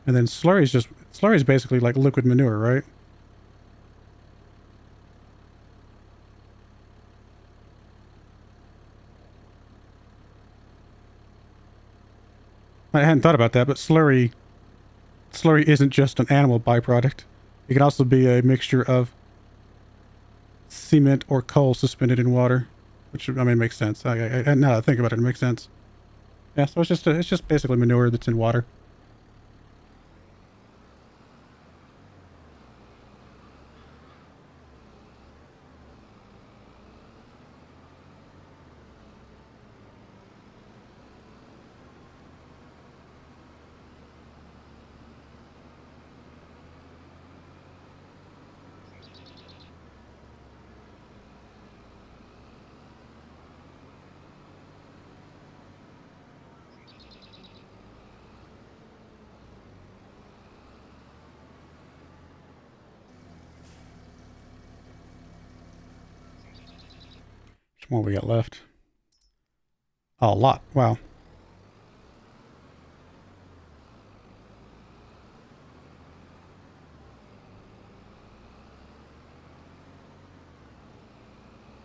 And then slurry is basically like liquid manure, right? I hadn't thought about that, but slurry isn't just an animal byproduct. It can also be a mixture of cement or coal suspended in water, which, I mean, makes sense. Now that I think about it, it makes sense. Yeah, so it's just basically manure that's in water. How much more we got left? Oh, a lot. Wow.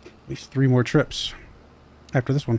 At least 3 more trips after this one.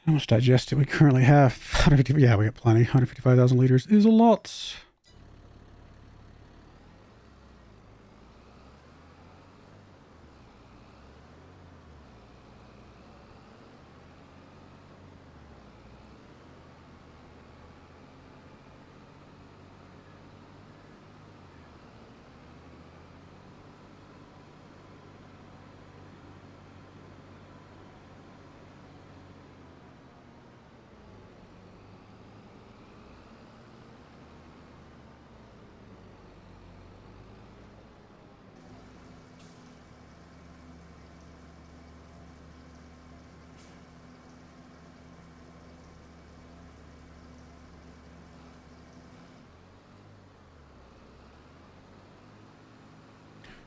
How much digested we currently have? 150, yeah, we got plenty. 155,000 liters is a lot.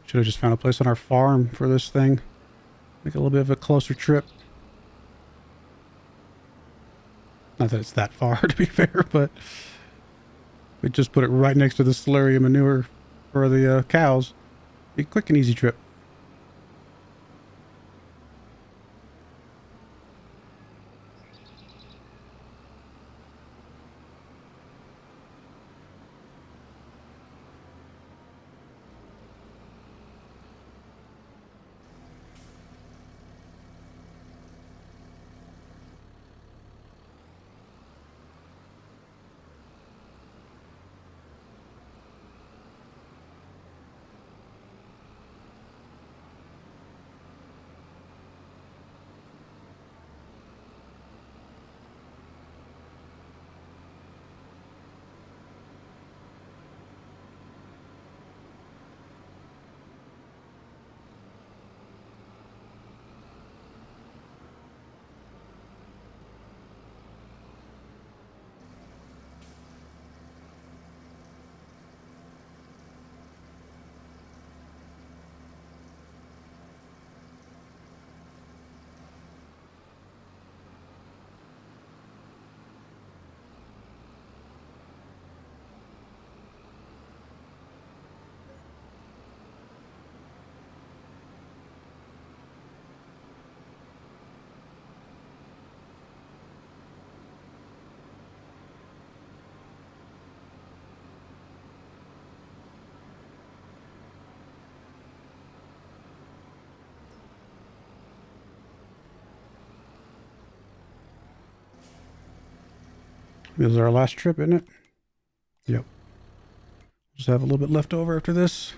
Should have just found a place on our farm for this thing. Make a little bit of a closer trip. Not that it's that far, to be fair, but we just put it right next to the slurry and manure for the cows. Be a quick and easy trip. This is our last trip, isn't it? Yep. Just have a little bit left over after this.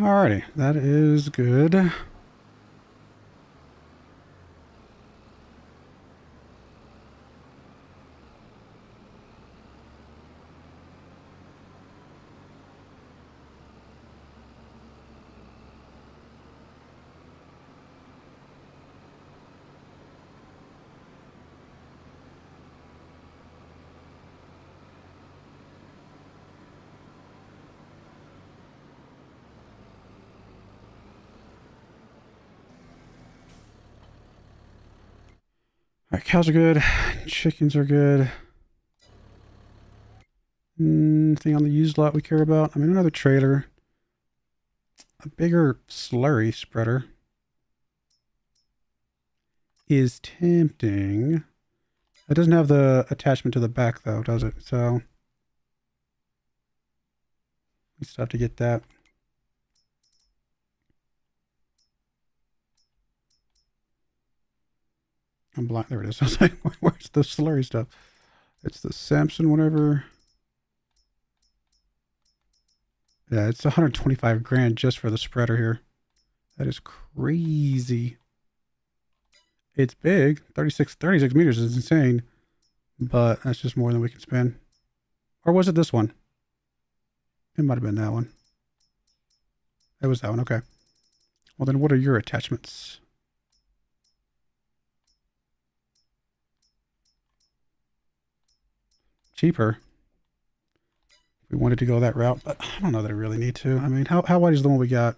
Alrighty, that is good. Alright, cows are good. Chickens are good. Anything on the used lot we care about? I mean, another trailer. A bigger slurry spreader is tempting. It doesn't have the attachment to the back, though, does it? So we still have to get that. I'm blind. There it is. I was like, where's the slurry stuff? It's the Samson, whatever. Yeah, it's 125 grand just for the spreader here. That is crazy. It's big. 36 meters is insane. but that's just more than we can spend. Or was it this one? It might have been that one. It was that one, okay. Well then what are your attachments? Cheaper. If we wanted to go that route, but I don't know that I really need to. I mean, how wide is the one we got?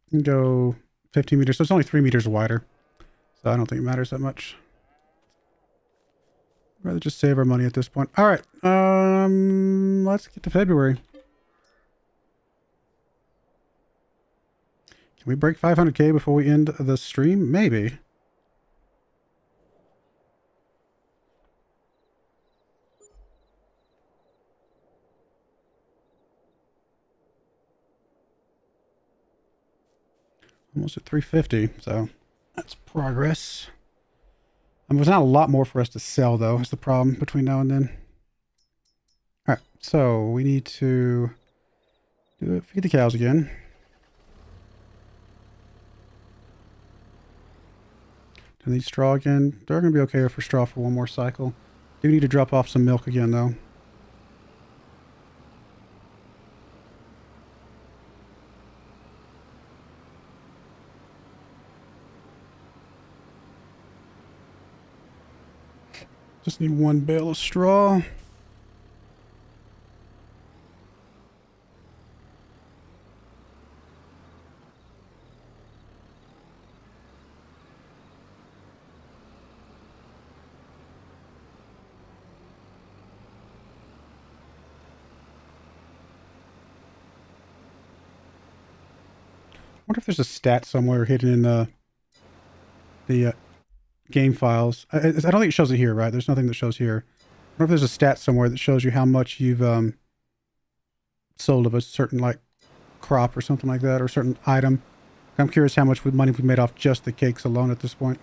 We can go 15 meters, so it's only 3 meters wider. So I don't think it matters that much. I'd rather just save our money at this point. All right, let's get to February. Can we break 500K before we end the stream? Maybe. Almost at 350, so that's progress. I mean, there's not a lot more for us to sell, though, is the problem between now and then. All right, so we need to feed the cows again. Do they need straw again? They're going to be okay for straw for one more cycle. Do need to drop off some milk again, though. Just need one bale of straw. I wonder if there's a stat somewhere hidden in the game files. I don't think it shows it here, right? There's nothing that shows here. I wonder if there's a stat somewhere that shows you how much you've sold of a certain like crop or something like that, or a certain item. I'm curious how much money we made off just the cakes alone at this point.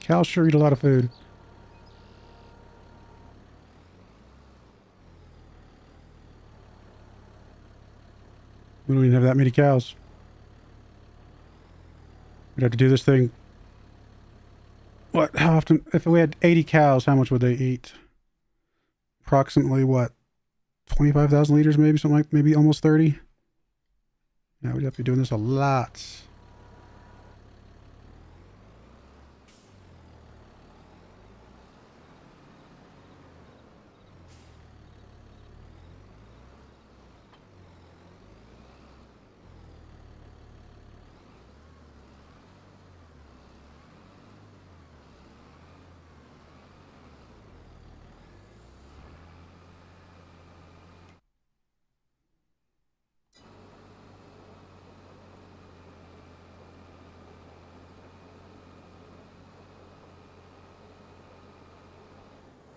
Cows sure eat a lot of food. We don't even have that many cows. We'd have to do this thing. What? How often? If we had 80 cows, how much would they eat? Approximately what? 25,000 liters, maybe something like, maybe almost 30. Yeah, we'd have to be doing this a lot.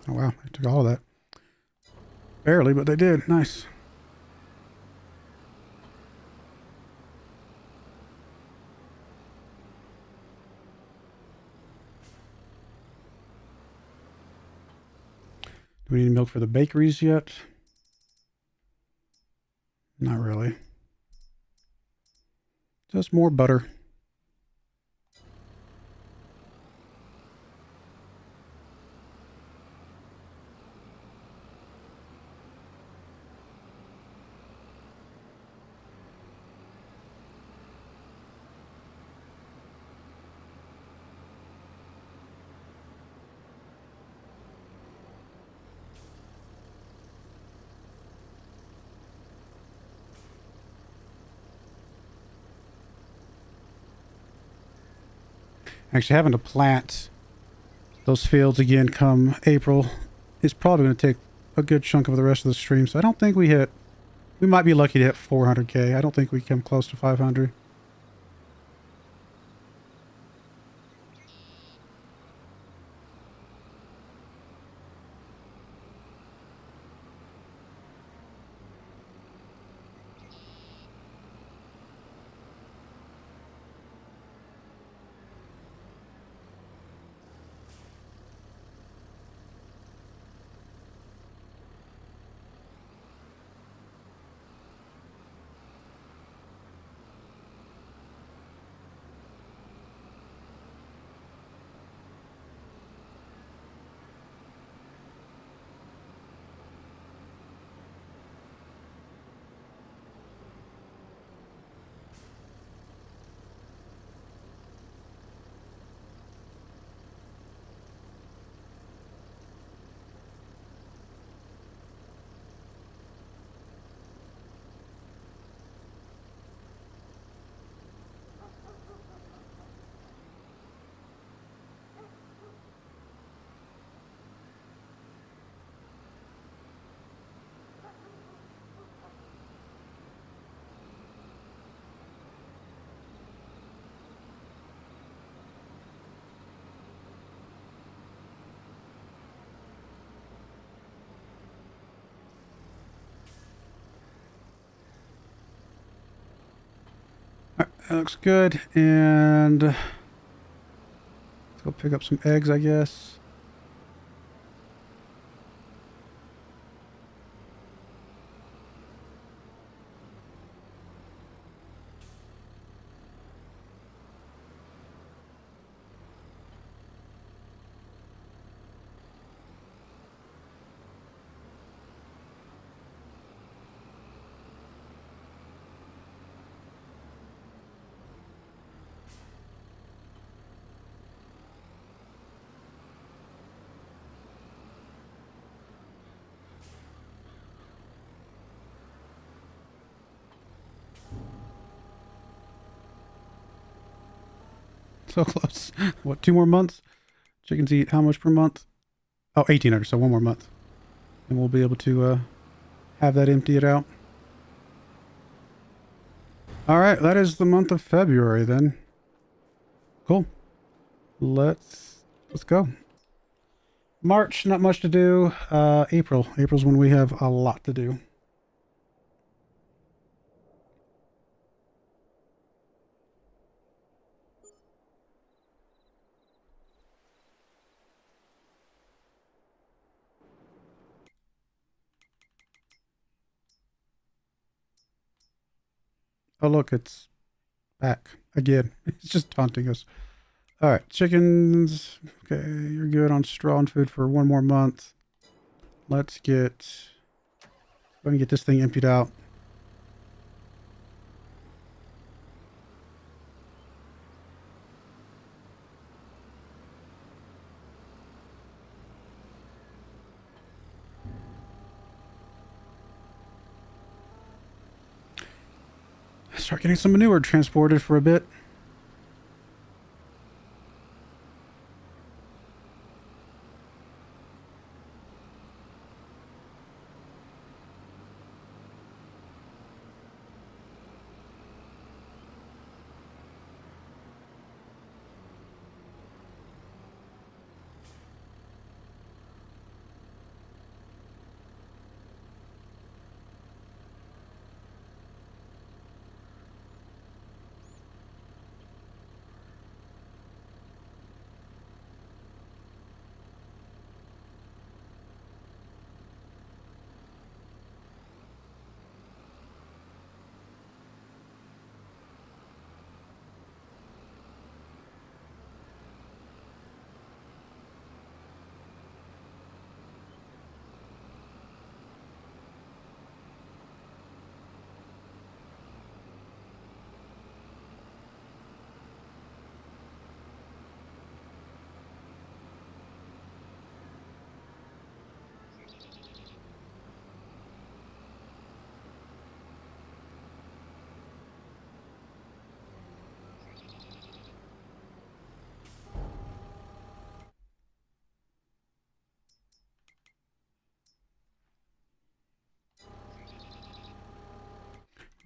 Oh wow, they took all of that. Barely, but they did. Nice. Do we need milk for the bakeries yet? Not really. Just more butter. Actually, having to plant those fields again come April is probably going to take a good chunk of the rest of the stream. So I don't think we hit... We might be lucky to hit 400k. I don't think we come close to 500. All right, that looks good. And let's go pick up some eggs, I guess. So close. What, 2 more months? Chickens eat how much per month? Oh, 1,800, so 1 more month. And we'll be able to have that empty it out. All right, that is the month of February then. Cool. Let's go. March, not much to do. April. April's when we have a lot to do. Oh, look, it's back again. It's just taunting us. All right, chickens. Okay, you're good on straw and food for 1 more month. Let's get... Let me get this thing emptied out. Start getting some manure transported for a bit.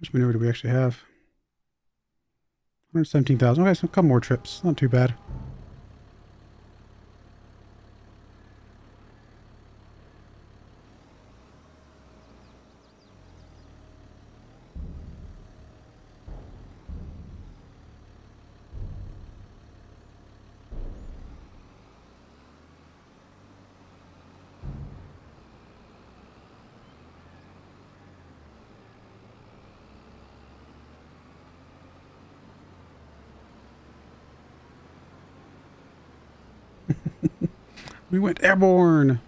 much manure do we actually have? 117,000. Okay, so a couple more trips. Not too bad. We went airborne.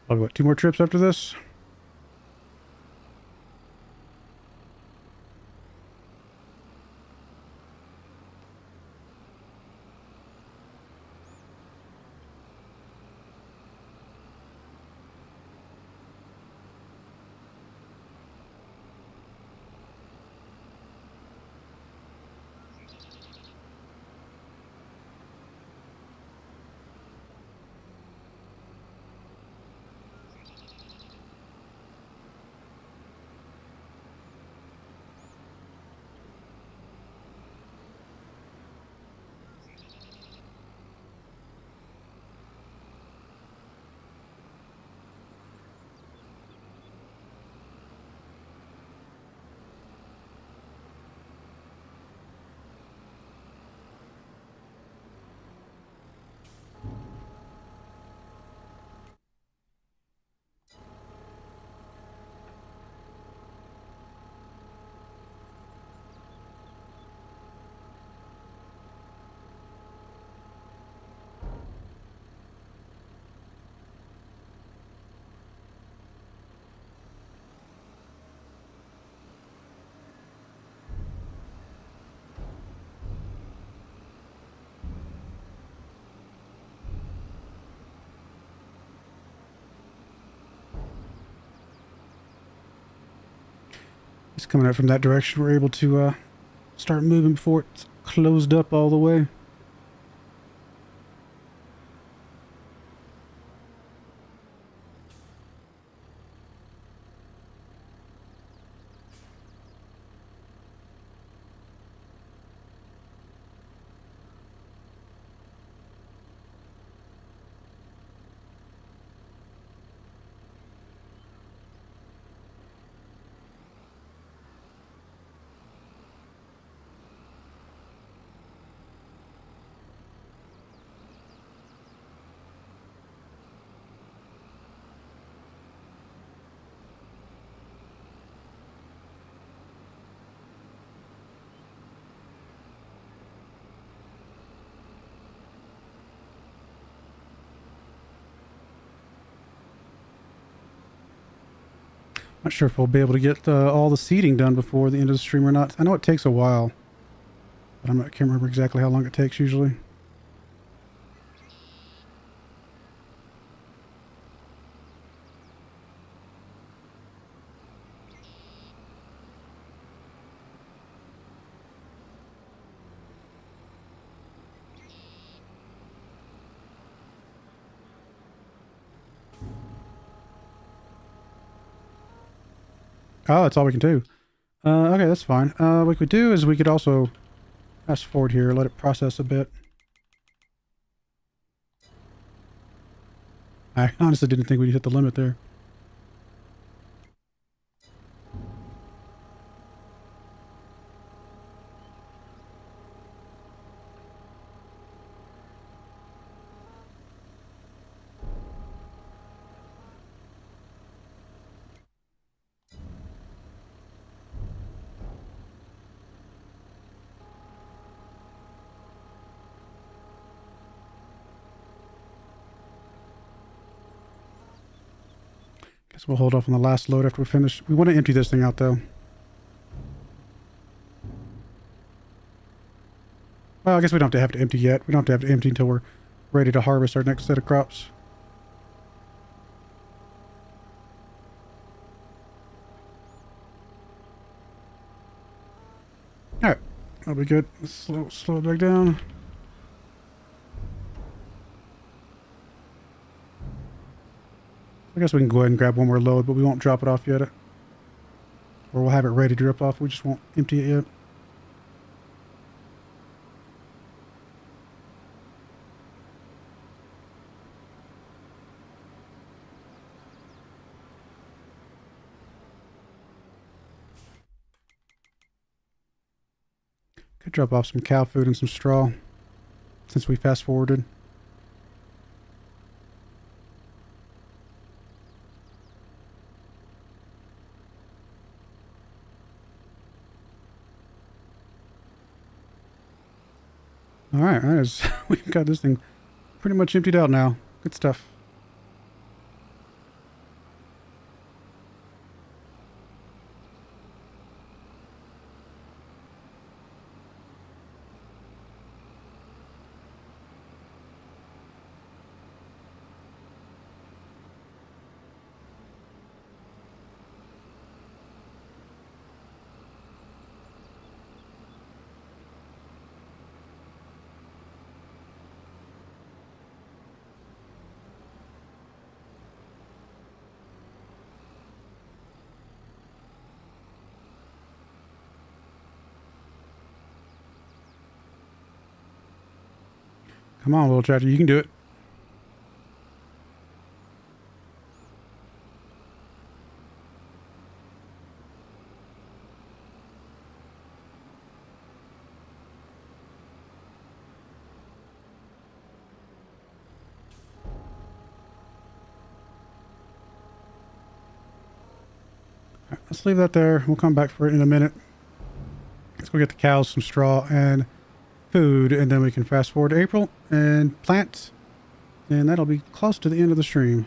Probably what, 2 more trips after this? It's coming out from that direction. We're able to start moving before it's closed up all the way. Not sure if we'll be able to get all the seeding done before the end of the stream or not. I know it takes a while, but I can't remember exactly how long it takes usually. Oh, that's all we can do. Okay, that's fine. What we could do is we could also fast forward here, let it process a bit. I honestly didn't think we'd hit the limit there. So we'll hold off on the last load after we finish. We want to empty this thing out though. Well, I guess we don't have to empty yet. We don't have to empty until we're ready to harvest our next set of crops. Alright, that'll be good. Slow it back down. I guess we can go ahead and grab one more load, but we won't drop it off yet. Or we'll have it ready to drop off. We just won't empty it yet. Could drop off some cow food and some straw since we fast forwarded. Alright, we've got this thing pretty much emptied out now. Good stuff. Come on, little tractor, you can do it. All right, let's leave that there. We'll come back for it in a minute. Let's go get the cows some straw and food, and then we can fast forward to April and plant, and that'll be close to the end of the stream.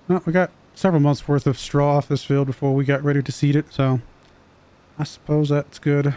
Well, we got several months worth of straw off this field before we got ready to seed it, so I suppose that's good.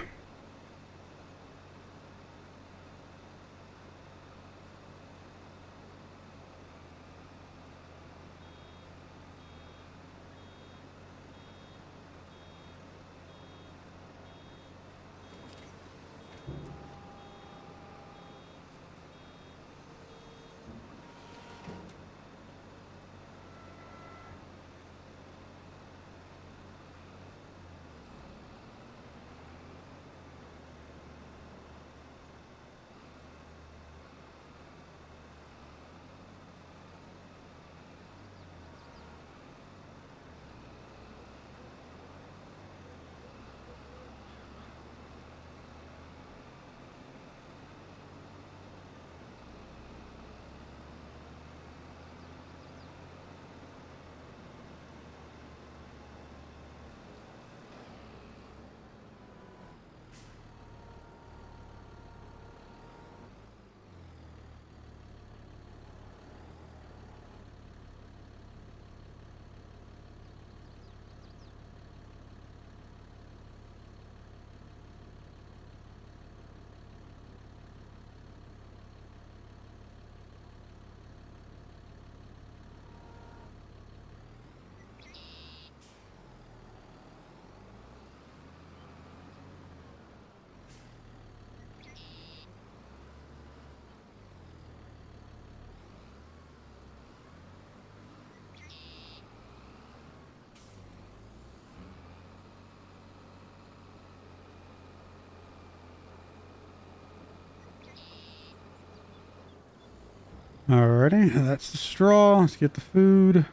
Alrighty, that's the straw. Let's get the food.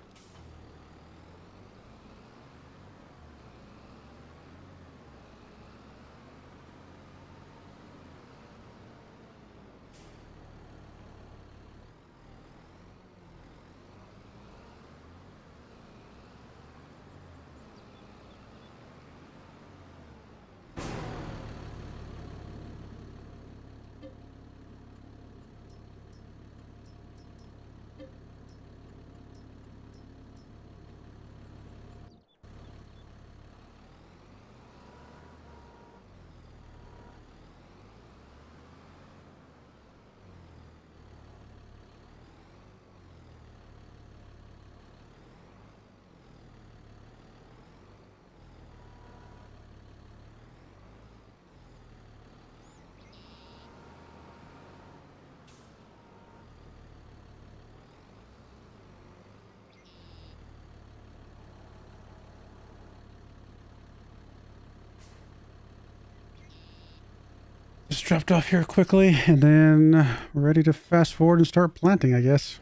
Just dropped off here quickly, and then we're ready to fast forward and start planting, I guess.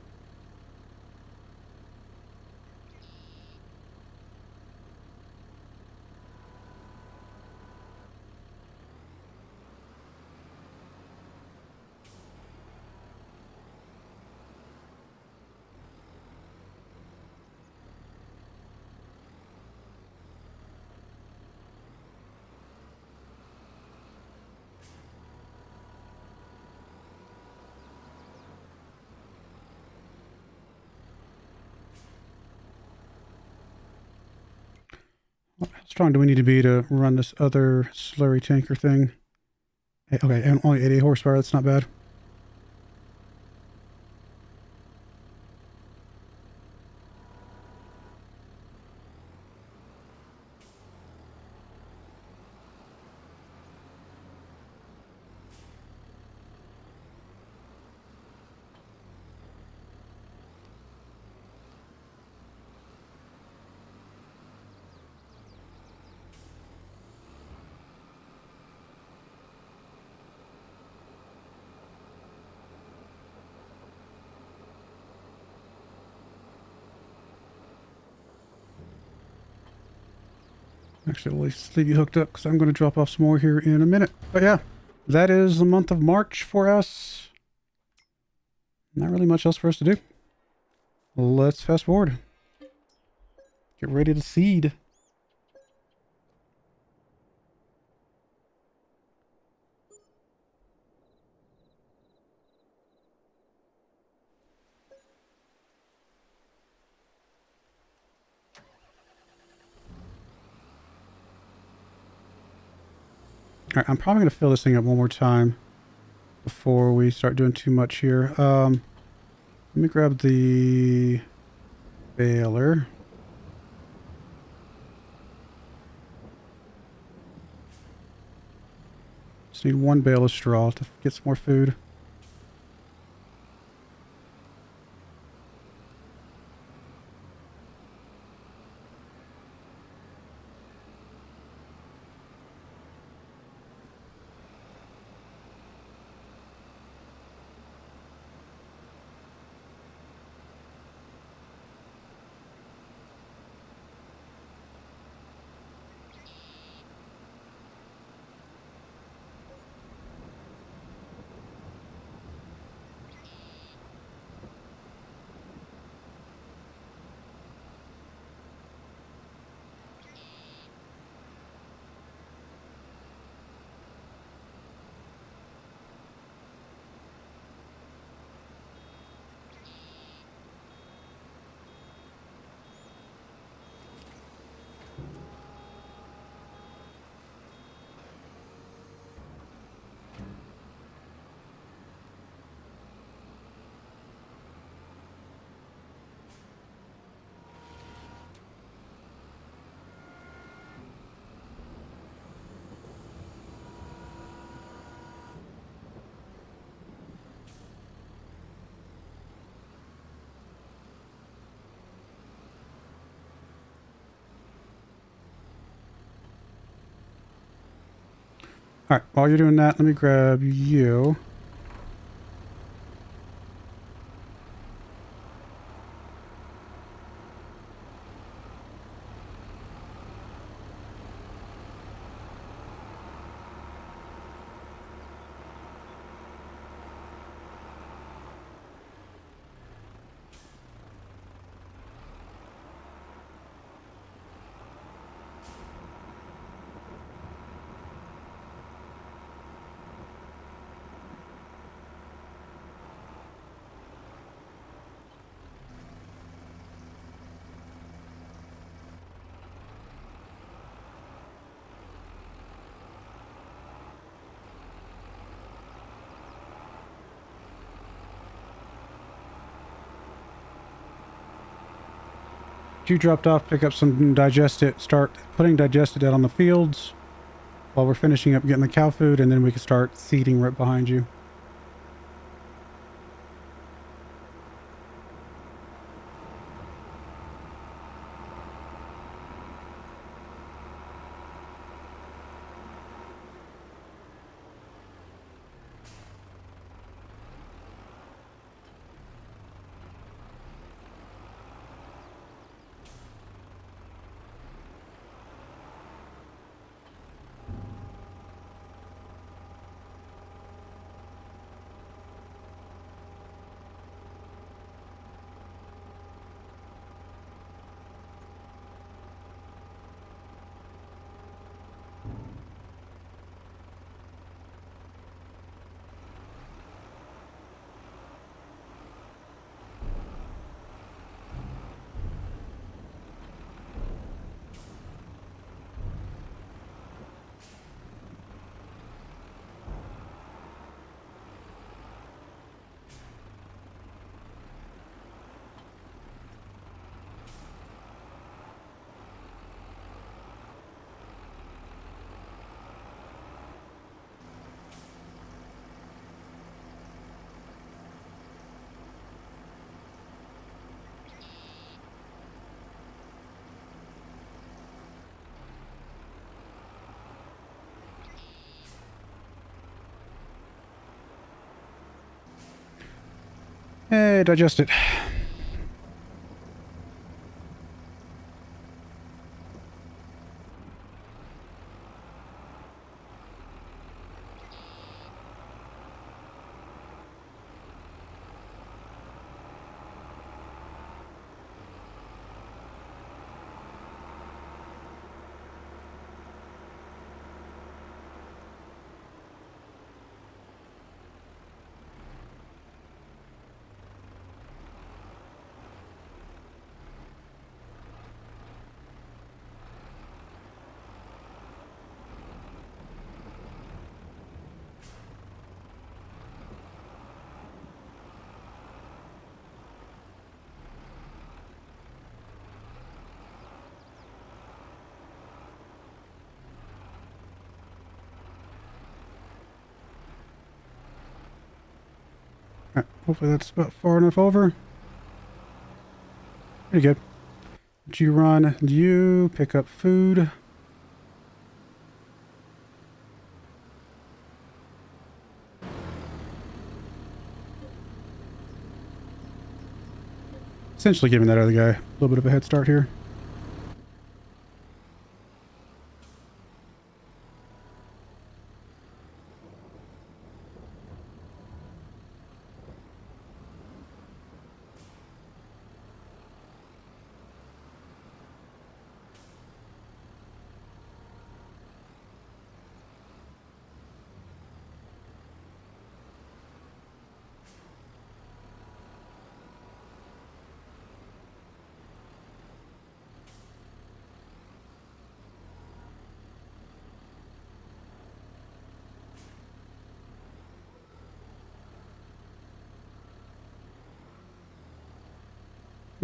How strong do we need to be to run this other slurry tanker thing? Okay, and only 88 horsepower. That's not bad. Actually, we'll leave you hooked up because I'm going to drop off some more here in a minute. But yeah, that is the month of March for us. Not really much else for us to do. Let's fast forward. Get ready to seed. All right, I'm probably going to fill this thing up one more time before we start doing too much here. Let me grab the baler. Just need one bale of straw to get some more food. All right, while you're doing that, let me grab you. You dropped off, pick up some digested, start putting digested out on the fields while we're finishing up getting the cow food, and then we can start seeding right behind you. Hey, digest it. Hopefully that's about far enough over. Pretty good. You run, you pick up food. Essentially giving that other guy a little bit of a head start here.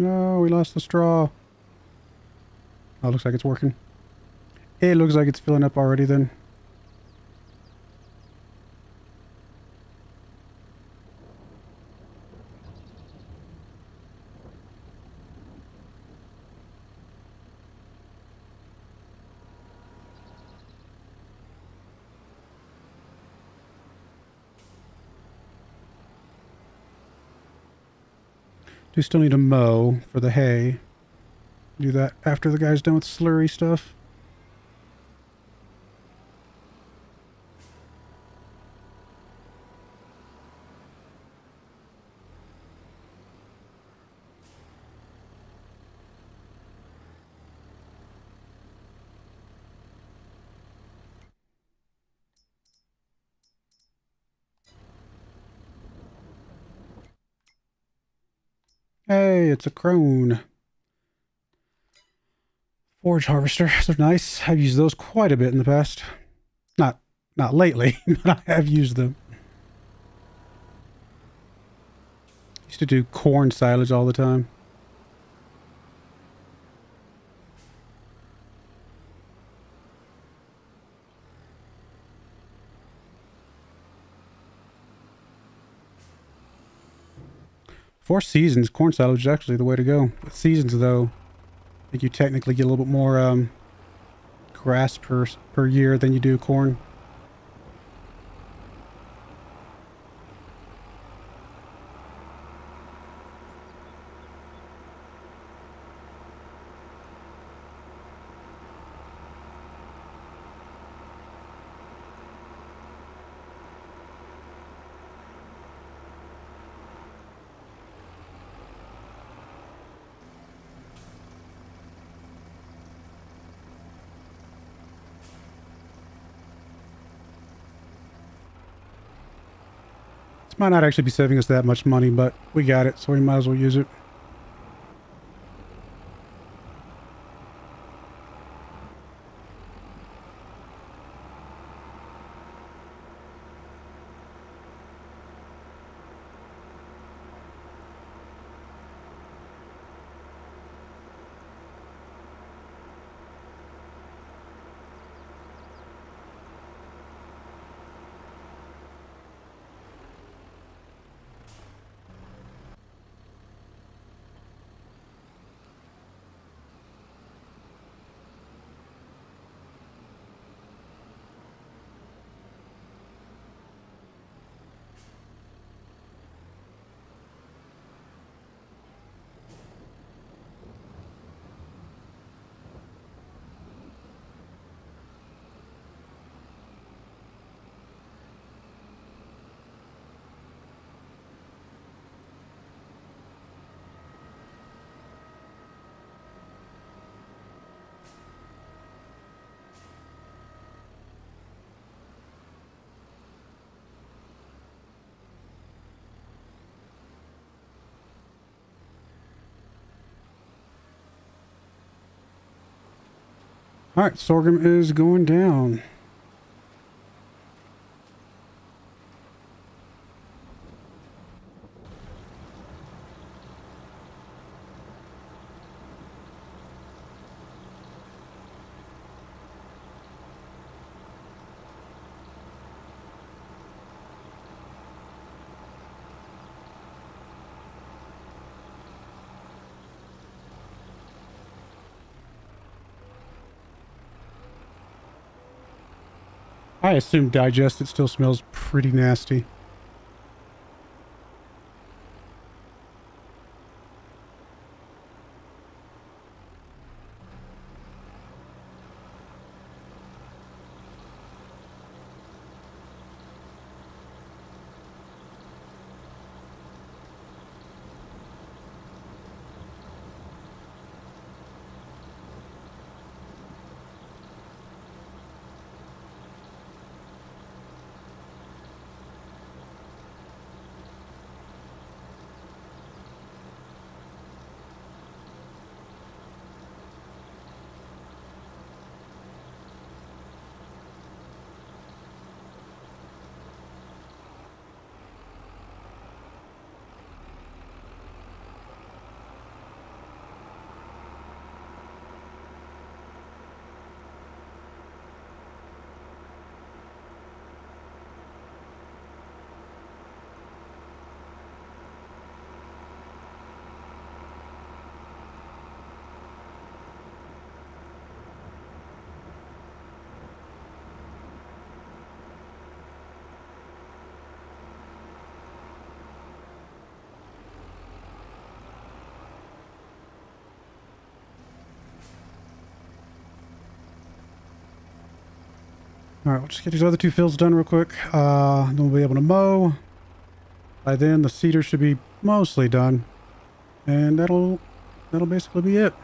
No, we lost the straw. Oh, looks like it's working. It looks like it's filling up already then. Do still need to mow for the hay. Do that after the guy's done with slurry stuff. Hey, it's a crone. Forage harvester. They're nice. I've used those quite a bit in the past. Not lately, but I have used them. Used to do corn silage all the time. For seasons, corn silage is actually the way to go. With seasons, though, I think you technically get a little bit more grass per year than you do corn. Might not actually be saving us that much money, but we got it, so we might as well use it. All right, sorghum is going down. I assume digested still smells pretty nasty. All right, we'll just get these other two fields done real quick. Then we'll be able to mow. By then, the cedar should be mostly done, and that'll basically be it.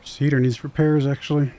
Cedar needs repairs, actually.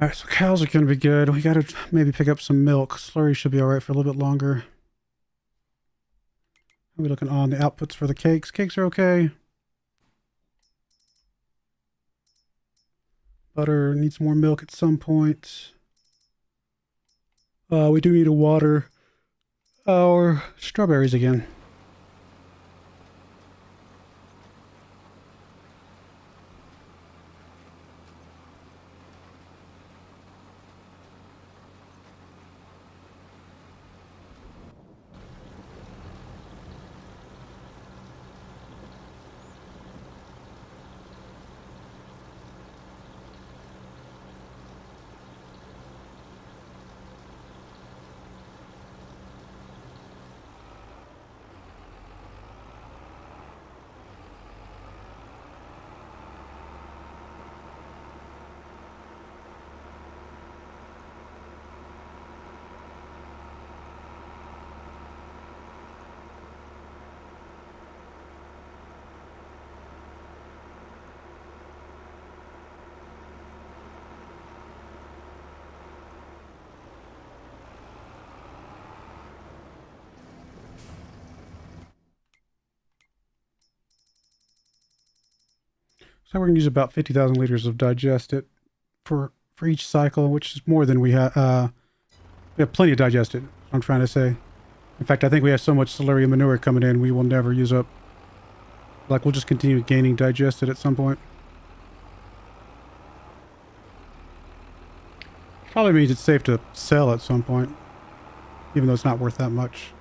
All right, so cows are going to be good. We got to maybe pick up some milk. Slurry should be all right for a little bit longer. How are we looking on the outputs for the cakes? Cakes are okay. Butter needs more milk at some point. We do need to water our strawberries again. So we're going to use about 50,000 liters of digestate for each cycle, which is more than we have. We have plenty of digestate, I'm trying to say. In fact, I think we have so much slurry manure coming in, we will never use up. Like, we'll just continue gaining digested at some point. Probably means it's safe to sell at some point, even though it's not worth that much.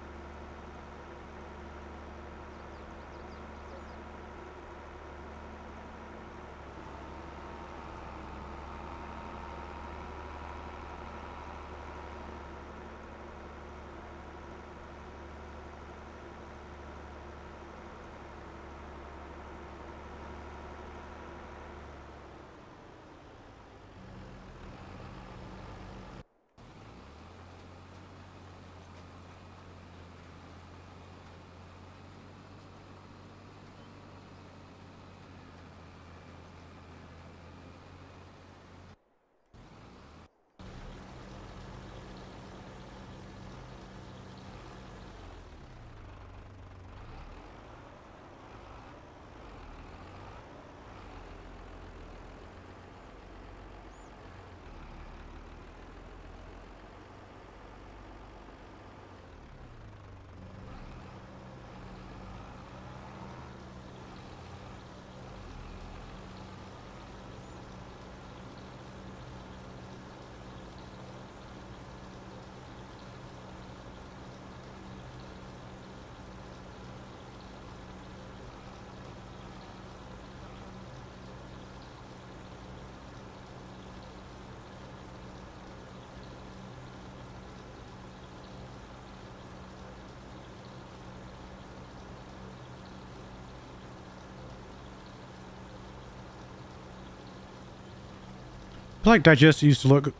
I feel like digest used to look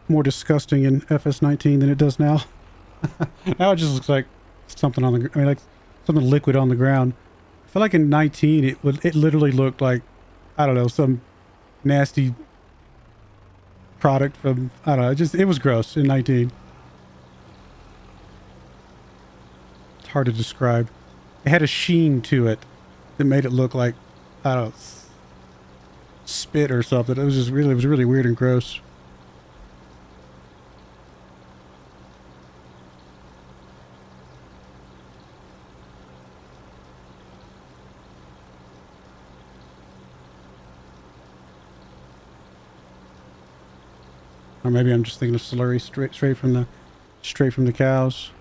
more disgusting in FS19 than it does now. Now it just looks like something on the, I mean, like something liquid on the ground. I feel like in 19 it literally looked like, I don't know, some nasty product from, I don't know, it was gross in 19. It's hard to describe. It had a sheen to it that made it look like, I don't know, spit or something. It was really weird and gross. Or maybe I'm just thinking of slurry straight from the cows.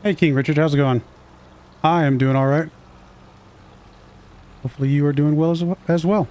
Hey, King Richard, how's it going? I am doing all right. Hopefully you are doing well as well.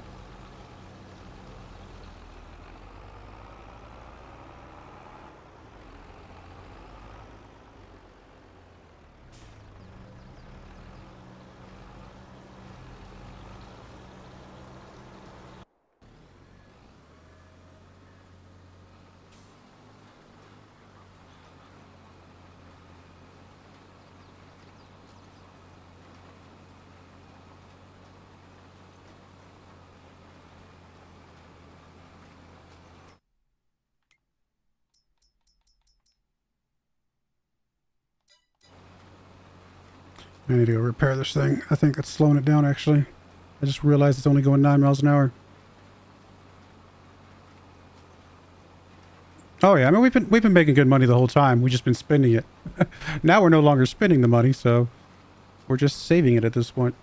I need to go repair this thing. I think it's slowing it down, actually. I just realized it's only going 9 miles an hour. Oh yeah, I mean we've been making good money the whole time. We've just been spending it. Now we're no longer spending the money, so we're just saving it at this point.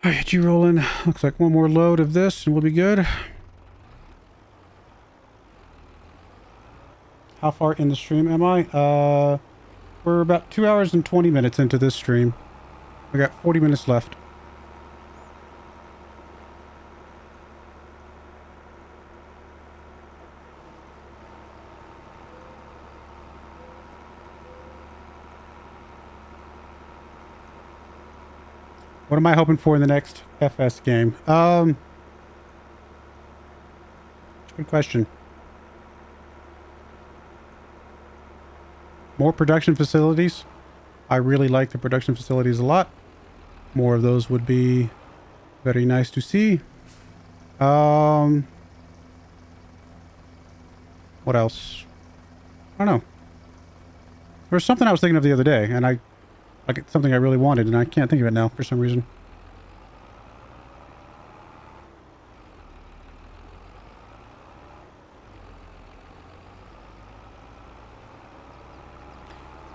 All right, you rolling. Looks like one more load of this and we'll be good. How far in the stream am I? We're about 2 hours and 20 minutes into this stream. We got 40 minutes left. What am I hoping for in the next FS game? Good question. More production facilities. I really like the production facilities a lot. More of those would be very nice to see. What else? I don't know. There was something I was thinking of the other day, and like something I really wanted, and I can't think of it now for some reason.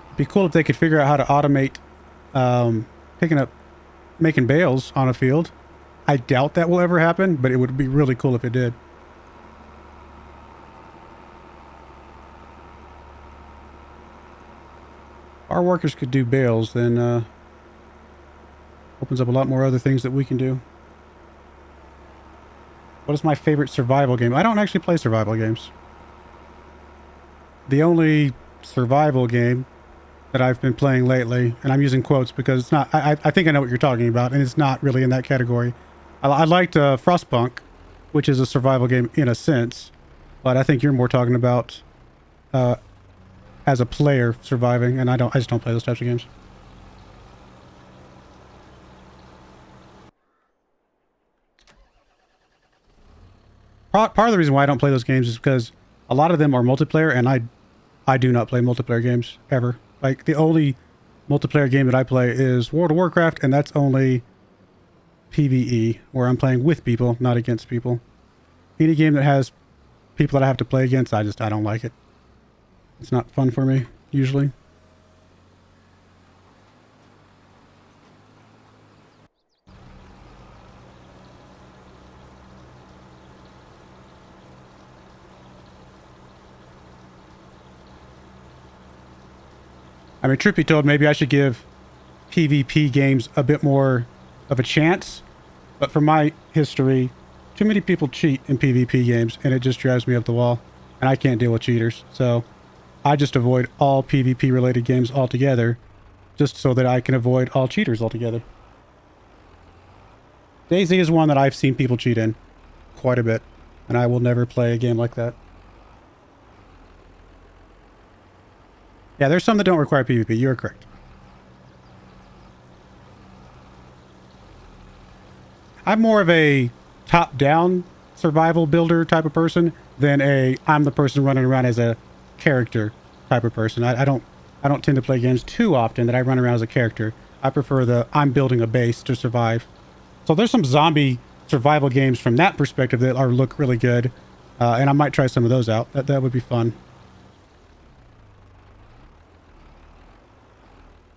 It'd be cool if they could figure out how to automate making bales on a field. I doubt that will ever happen, but it would be really cool if it did. Our workers could do bales, then opens up a lot more other things that we can do. What is my favorite survival game? I don't actually play survival games. The only survival game that I've been playing lately, and I'm using quotes because it's not, I think I know what you're talking about, and it's not really in that category. I liked Frostpunk, which is a survival game in a sense, but I think you're more talking about as a player surviving, and I just don't play those types of games. Part of the reason why I don't play those games is because a lot of them are multiplayer, and I do not play multiplayer games ever. Like, the only multiplayer game that I play is World of Warcraft, and that's only PvE, where I'm playing with people, not against people. Any game that has people that I have to play against, I don't like it. It's not fun for me, usually. I mean, truth be told, maybe I should give PvP games a bit more of a chance. But from my history, too many people cheat in PvP games, and it just drives me up the wall. And I can't deal with cheaters. So I just avoid all PvP related games altogether, just so that I can avoid all cheaters altogether. DayZ is one that I've seen people cheat in quite a bit, and I will never play a game like that. Yeah, there's some that don't require PvP. You're correct. I'm more of a top-down survival builder type of person than a I'm the person running around as a character type of person. I don't tend to play games too often that I run around as a character. I prefer the I'm building a base to survive. So there's some zombie survival games from that perspective that look really good, and I might try some of those out. That would be fun.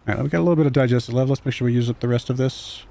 All right, we got a little bit of digested left. Let's make sure we use up the rest of this.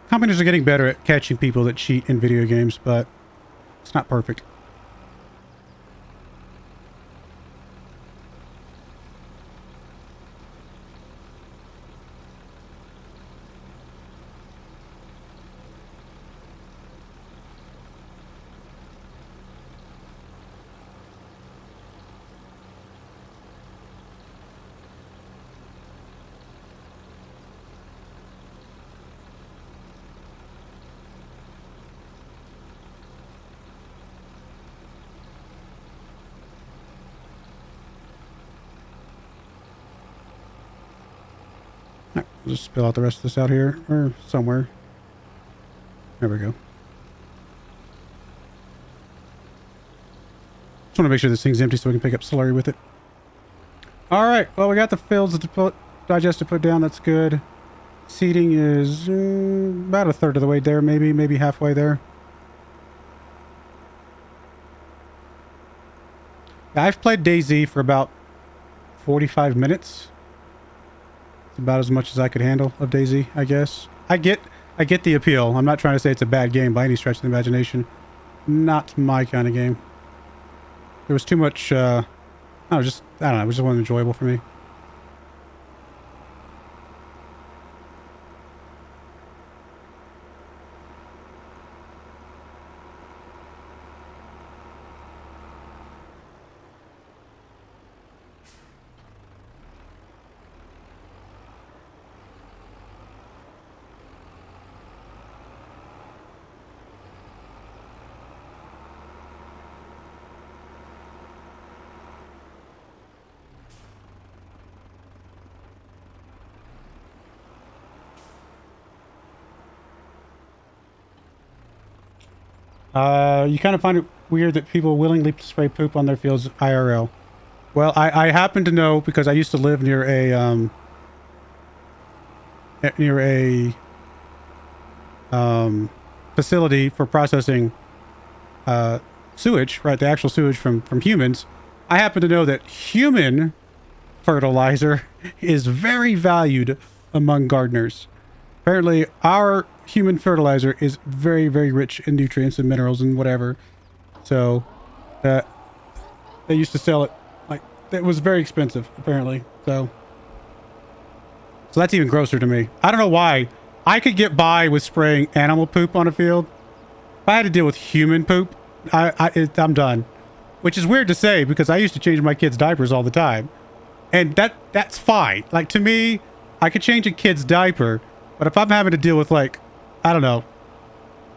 Companies are getting better at catching people that cheat in video games, but it's not perfect. Right, we'll just spill out the rest of this out here or somewhere. There we go. Just want to make sure this thing's empty so we can pick up slurry with it. All right. Well, we got the fields to digest to put down. That's good. Seeding is about a third of the way there, maybe halfway there. I've played DayZ for about 45 minutes. It's about as much as I could handle of DayZ, I guess. I get the appeal. I'm not trying to say it's a bad game by any stretch of the imagination. Not my kind of game. There was too much, I don't know, it just wasn't enjoyable for me. You kind of find it weird that people willingly spray poop on their fields IRL. Well, I happen to know because I used to live near a facility for processing sewage, right? The actual sewage from humans. I happen to know that human fertilizer is very valued among gardeners. Apparently, our human fertilizer is very, very rich in nutrients and minerals and whatever. So, they used to sell it like it was very expensive, apparently. So that's even grosser to me. I don't know why. I could get by with spraying animal poop on a field. If I had to deal with human poop, I'm done. Which is weird to say because I used to change my kids' diapers all the time, and that's fine. Like to me, I could change a kid's diaper. But if I'm having to deal with like, I don't know,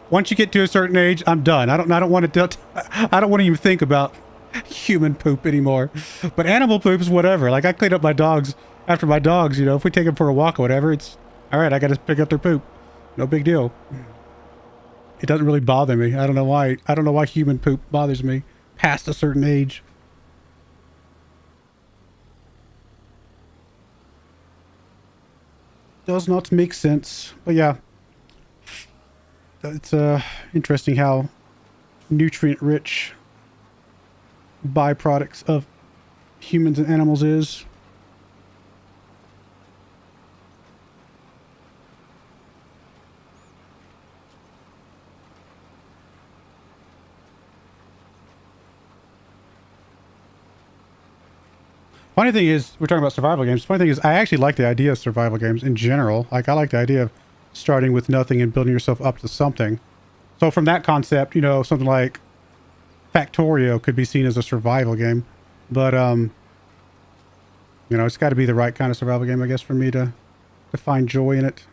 once you get to a certain age, I'm done. I don't want to even think about human poop anymore. But animal poop is whatever. Like I clean up my dogs after my dogs, you know, if we take them for a walk or whatever, it's all right. I got to pick up their poop. No big deal. It doesn't really bother me. I don't know why. I don't know why human poop bothers me past a certain age. Does not make sense. But yeah, it's interesting how nutrient-rich byproducts of humans and animals is. Funny thing is, we're talking about survival games. Funny thing is, I actually like the idea of survival games in general. Like, I like the idea of starting with nothing and building yourself up to something. So from that concept, you know, something like Factorio could be seen as a survival game. But, you know, it's got to be the right kind of survival game, I guess, for me to find joy in it.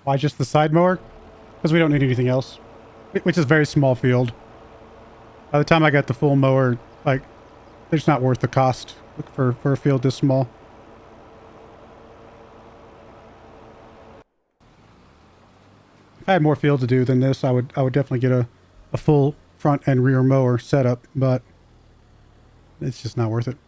Why just the side mower? Because we don't need anything else. Which is a very small field. By the time I got the full mower, like, it's not worth the cost for a field this small. If I had more field to do than this, I would definitely get a full front and rear mower setup, but it's just not worth it.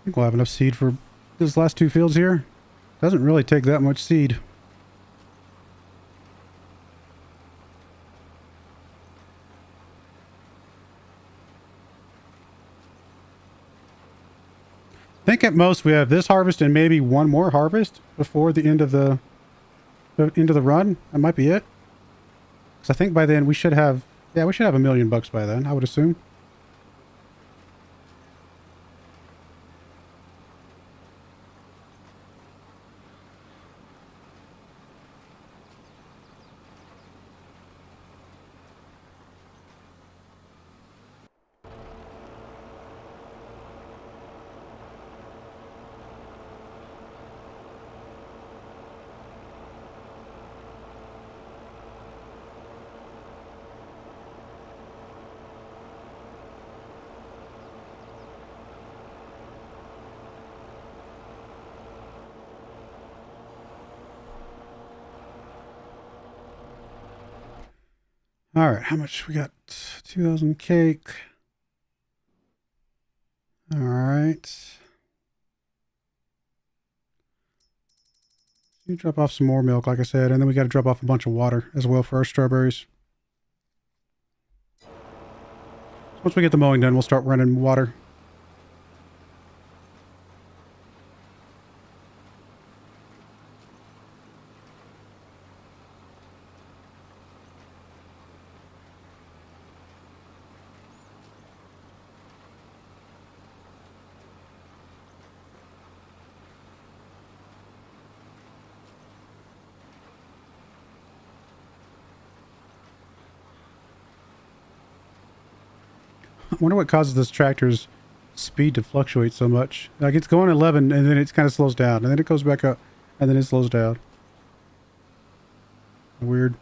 I think we'll have enough seed for these last two fields here. Doesn't really take that much seed. I think at most we have this harvest and maybe one more harvest before the end of the run. That might be it. Because I think by then we should have, yeah, we should have $1 million by then, I would assume. All right, how much we got? 2,000 cake. All right. You drop off some more milk, like I said, and then we got to drop off a bunch of water as well for our strawberries. Once we get the mowing done, we'll start running water. I wonder what causes this tractor's speed to fluctuate so much. Like, it's going 11 and then it kind of slows down, and then it goes back up and then it slows down. Weird.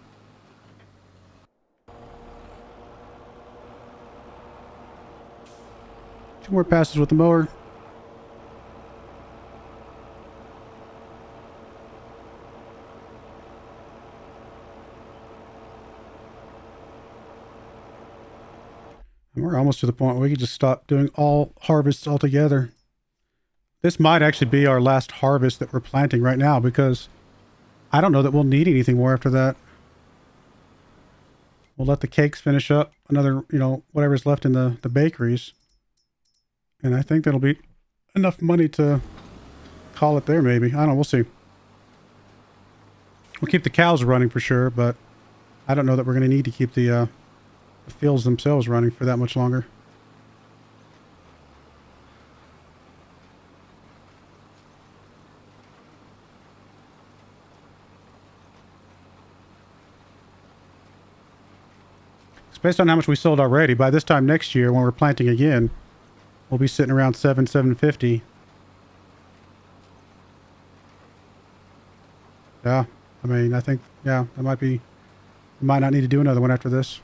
Two more passes with the mower. We're almost to the point where we can just stop doing all harvests altogether. This might actually be our last harvest that we're planting right now, because I don't know that we'll need anything more after that. We'll let the cakes finish up. Another, you know, whatever's left in the bakeries. And I think that'll be enough money to call it there, maybe. I don't know. We'll see. We'll keep the cows running for sure, but I don't know that we're going to need to keep the fields themselves running for that much longer. It's based on how much we sold already. By this time next year, when we're planting again, we'll be sitting around 750. Yeah. I mean, I think, yeah, that might be, we might not need to do another one after this.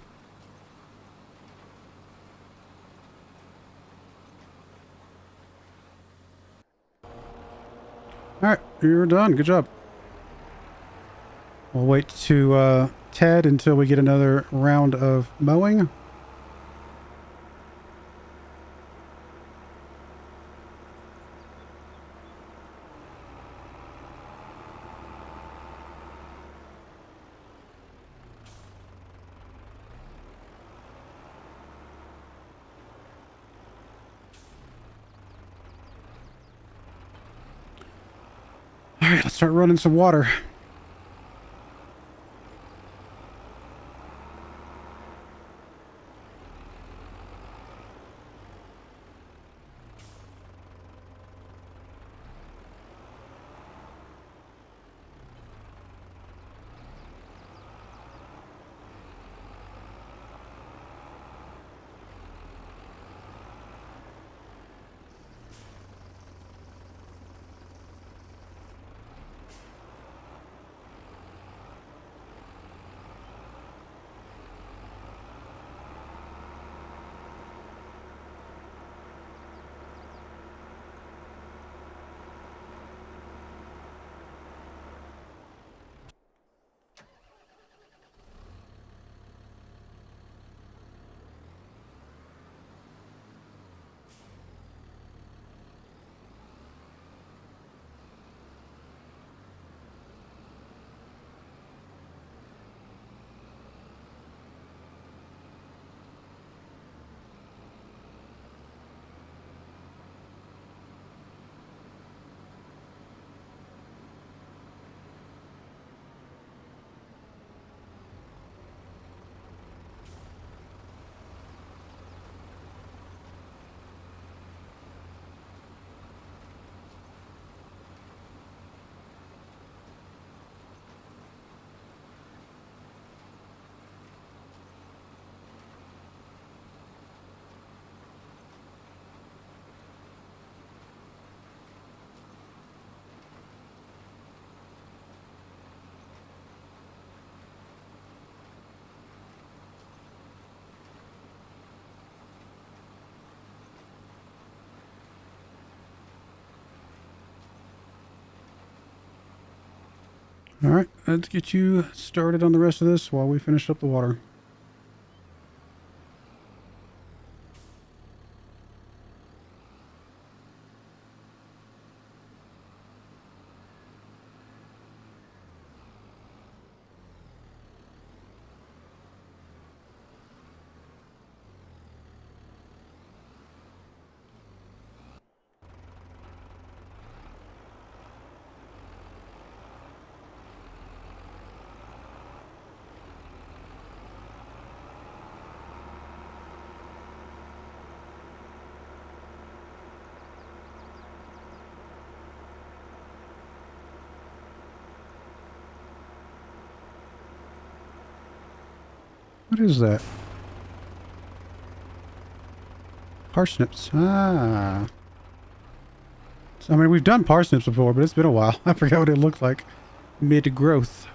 All right, you're done. Good job. We'll wait to Ted until we get another round of mowing. All right, let's start running some water. All right, let's get you started on the rest of this while we finish up the water. What is that? Parsnips. Ah. So, I mean, we've done parsnips before, but it's been a while. I forgot what it looked like mid-growth.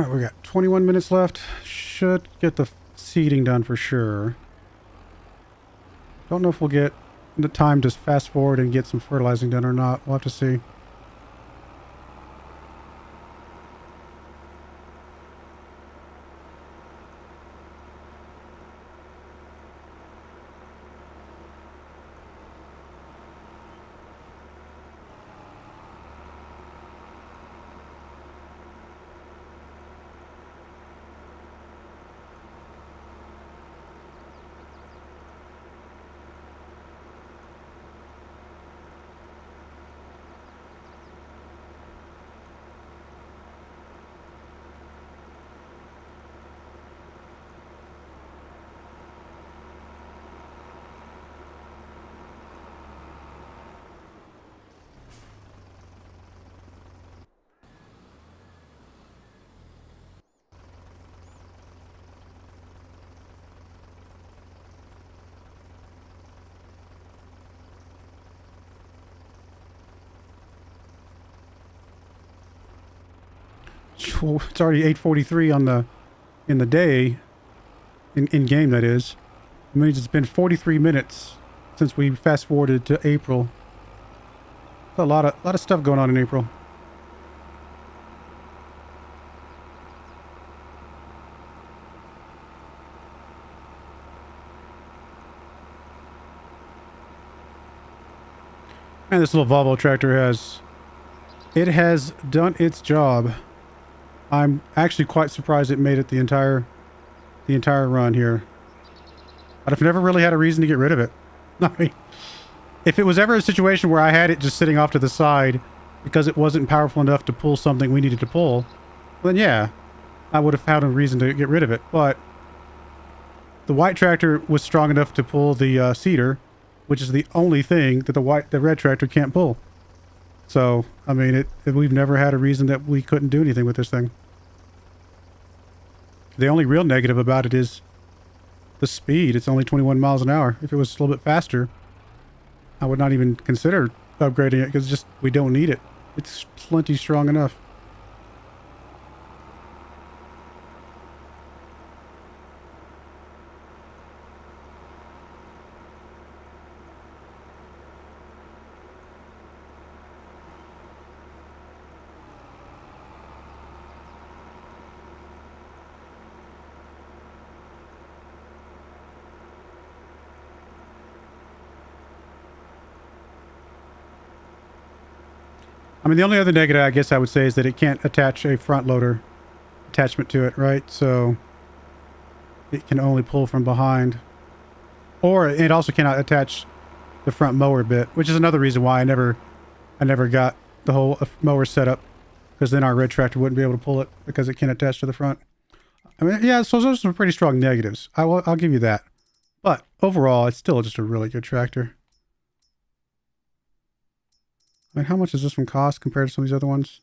All right, we got 21 minutes left. Should get the seeding done for sure. Don't know if we'll get the time to fast forward and get some fertilizing done or not. We'll have to see. It's already 8:43 on the in the day, in game that is. It means it's been 43 minutes since we fast forwarded to April. There's a lot of stuff going on in April. And this little Volvo tractor has done its job. I'm actually quite surprised it made it the entire run here. I've never really had a reason to get rid of it. I mean, if it was ever a situation where I had it just sitting off to the side because it wasn't powerful enough to pull something we needed to pull, then yeah, I would have found a reason to get rid of it. But the white tractor was strong enough to pull the seeder, which is the only thing that the red tractor can't pull. So, I mean, we've never had a reason that we couldn't do anything with this thing. The only real negative about it is the speed. It's only 21 miles an hour. If it was a little bit faster, I would not even consider upgrading it because just we don't need it. It's plenty strong enough. I mean, the only other negative I guess I would say is that it can't attach a front loader attachment to it, right? So it can only pull from behind. Or it also cannot attach the front mower bit, which is another reason why I never got the whole mower set up, because then our red tractor wouldn't be able to pull it because it can't attach to the front. I mean, yeah, so those are some pretty strong negatives. I'll give you that. But overall, it's still just a really good tractor. I mean, how much does this one cost compared to some of these other ones?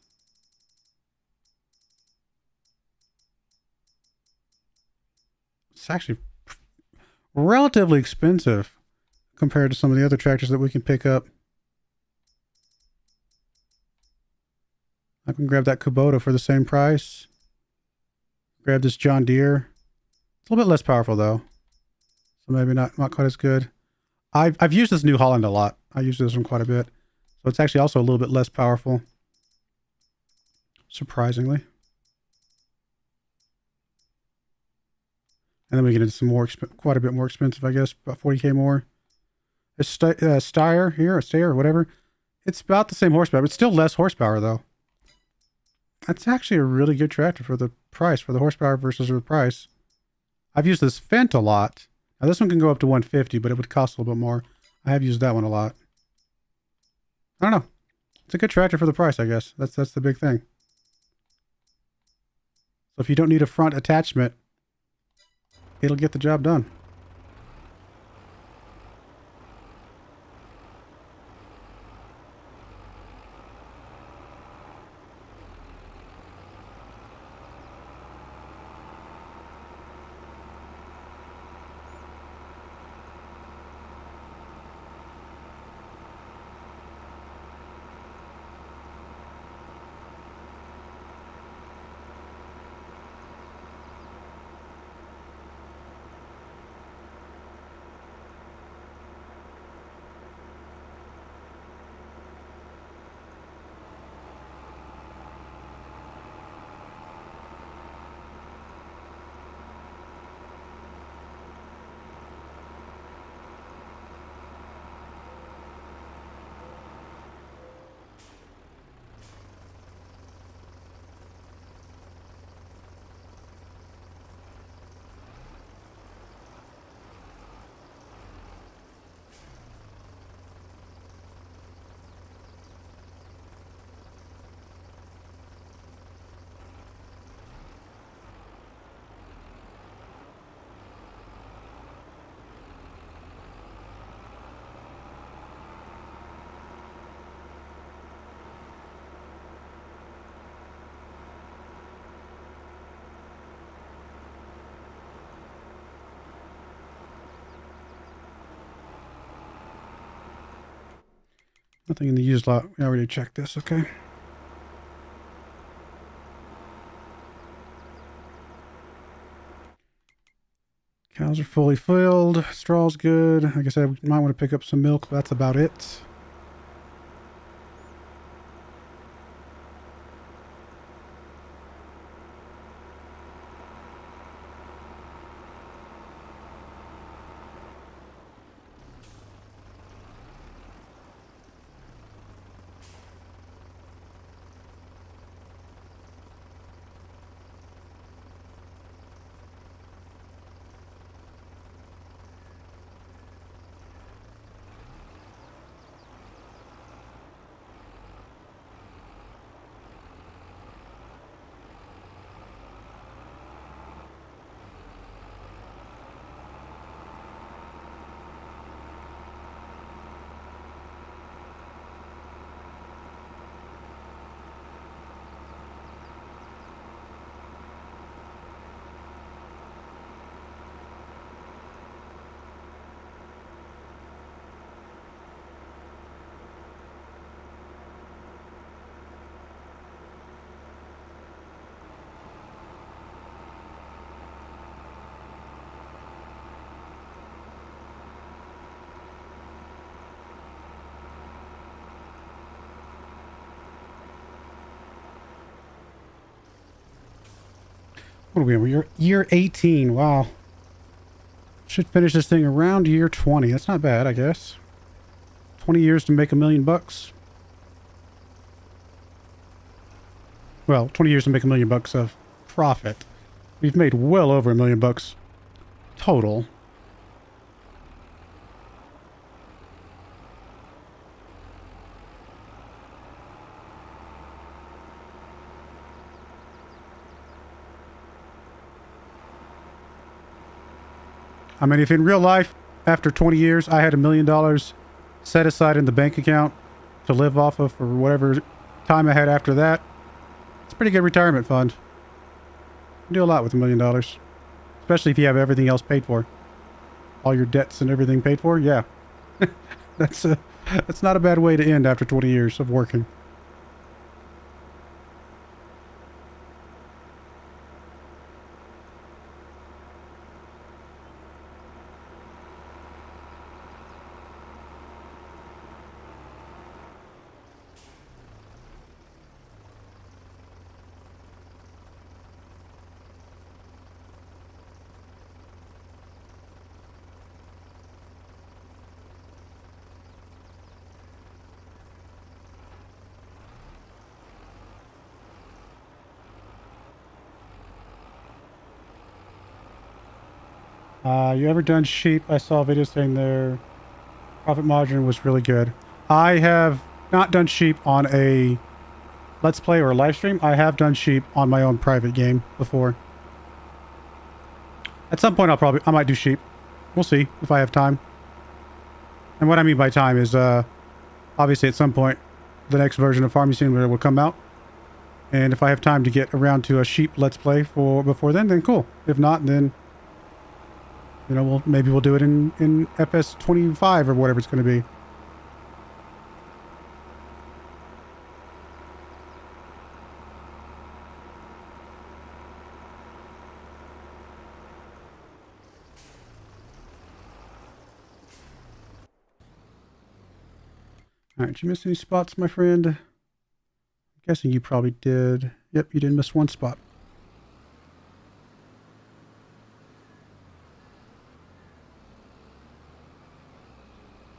It's actually relatively expensive compared to some of the other tractors that we can pick up. I can grab that Kubota for the same price. Grab this John Deere. It's a little bit less powerful though, so maybe not quite as good. I've used this New Holland a lot. I use this one quite a bit. So it's actually also a little bit less powerful, surprisingly. And then we get into some more, quite a bit more expensive, I guess, about 40K more. A Steyr here, a Steyr or whatever. It's about the same horsepower, but still less horsepower though. That's actually a really good tractor for the price, for the horsepower versus the price. I've used this Fendt a lot. Now this one can go up to 150, but it would cost a little bit more. I have used that one a lot. I don't know. It's a good tractor for the price, I guess. That's the big thing. So if you don't need a front attachment, it'll get the job done. Nothing in the used lot. We already checked this, okay. Cows are fully filled. Straw's good. Like I said, we might want to pick up some milk, but that's about it. What are we in? We're year 18. Wow. Should finish this thing around year 20. That's not bad, I guess. 20 years to make $1 million bucks. Well, 20 years to make $1 million bucks of profit. We've made well over $1 million bucks total. I mean, if in real life, after 20 years, I had $1 million set aside in the bank account to live off of for whatever time I had after that, it's a pretty good retirement fund. You can do a lot with $1 million, especially if you have everything else paid for. All your debts and everything paid for, yeah. That's not a bad way to end after 20 years of working. You ever done sheep? I saw a video saying their profit margin was really good. I have not done sheep on a Let's Play or a live stream. I have done sheep on my own private game before. At some point I might do sheep. We'll see if I have time. And what I mean by time is obviously at some point the next version of Farming Simulator will come out. And if I have time to get around to a sheep Let's Play before then cool. If not, then you know, maybe we'll do it in FS22 or whatever it's going to be. All right, did you miss any spots, my friend? I'm guessing you probably did. Yep, you did miss one spot.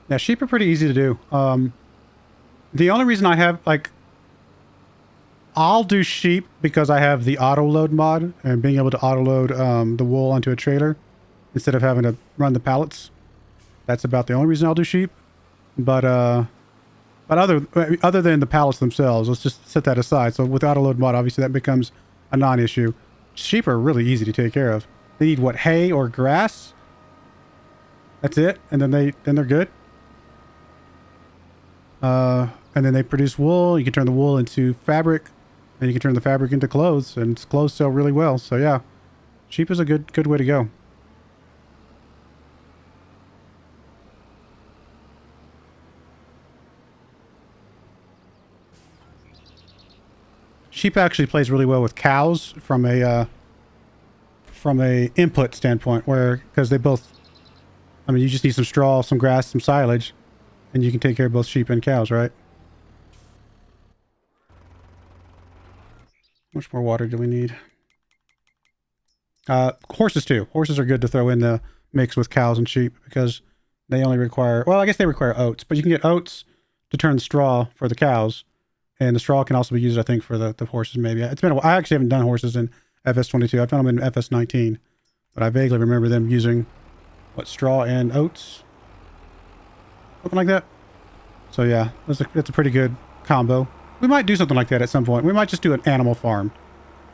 Yeah, sheep are pretty easy to do. The only reason I have, like, I'll do sheep because I have the auto load mod and being able to auto load the wool onto a trailer instead of having to run the pallets. That's about the only reason I'll do sheep. But other than the pallets themselves, let's just set that aside. So with auto load mod, obviously that becomes a non-issue. Sheep are really easy to take care of. They need what, hay or grass? That's it, and then they're good. And then they produce wool. You can turn the wool into fabric, and you can turn the fabric into clothes, and clothes sell really well. So yeah, sheep is a good way to go. Sheep actually plays really well with cows from a input standpoint, where because they both, I mean, you just need some straw, some grass, some silage, and you can take care of both sheep and cows, right? How much more water do we need? Horses too. Horses are good to throw in the mix with cows and sheep because they only require, well, I guess they require oats, but you can get oats to turn straw for the cows, and the straw can also be used, I think, for the horses maybe. It's been a while. I actually haven't done horses in FS22. I've done them in FS19, but I vaguely remember them using, what, straw and oats? Something like that. So yeah, that's a pretty good combo. We might do something like that at some point. We might just do an animal farm.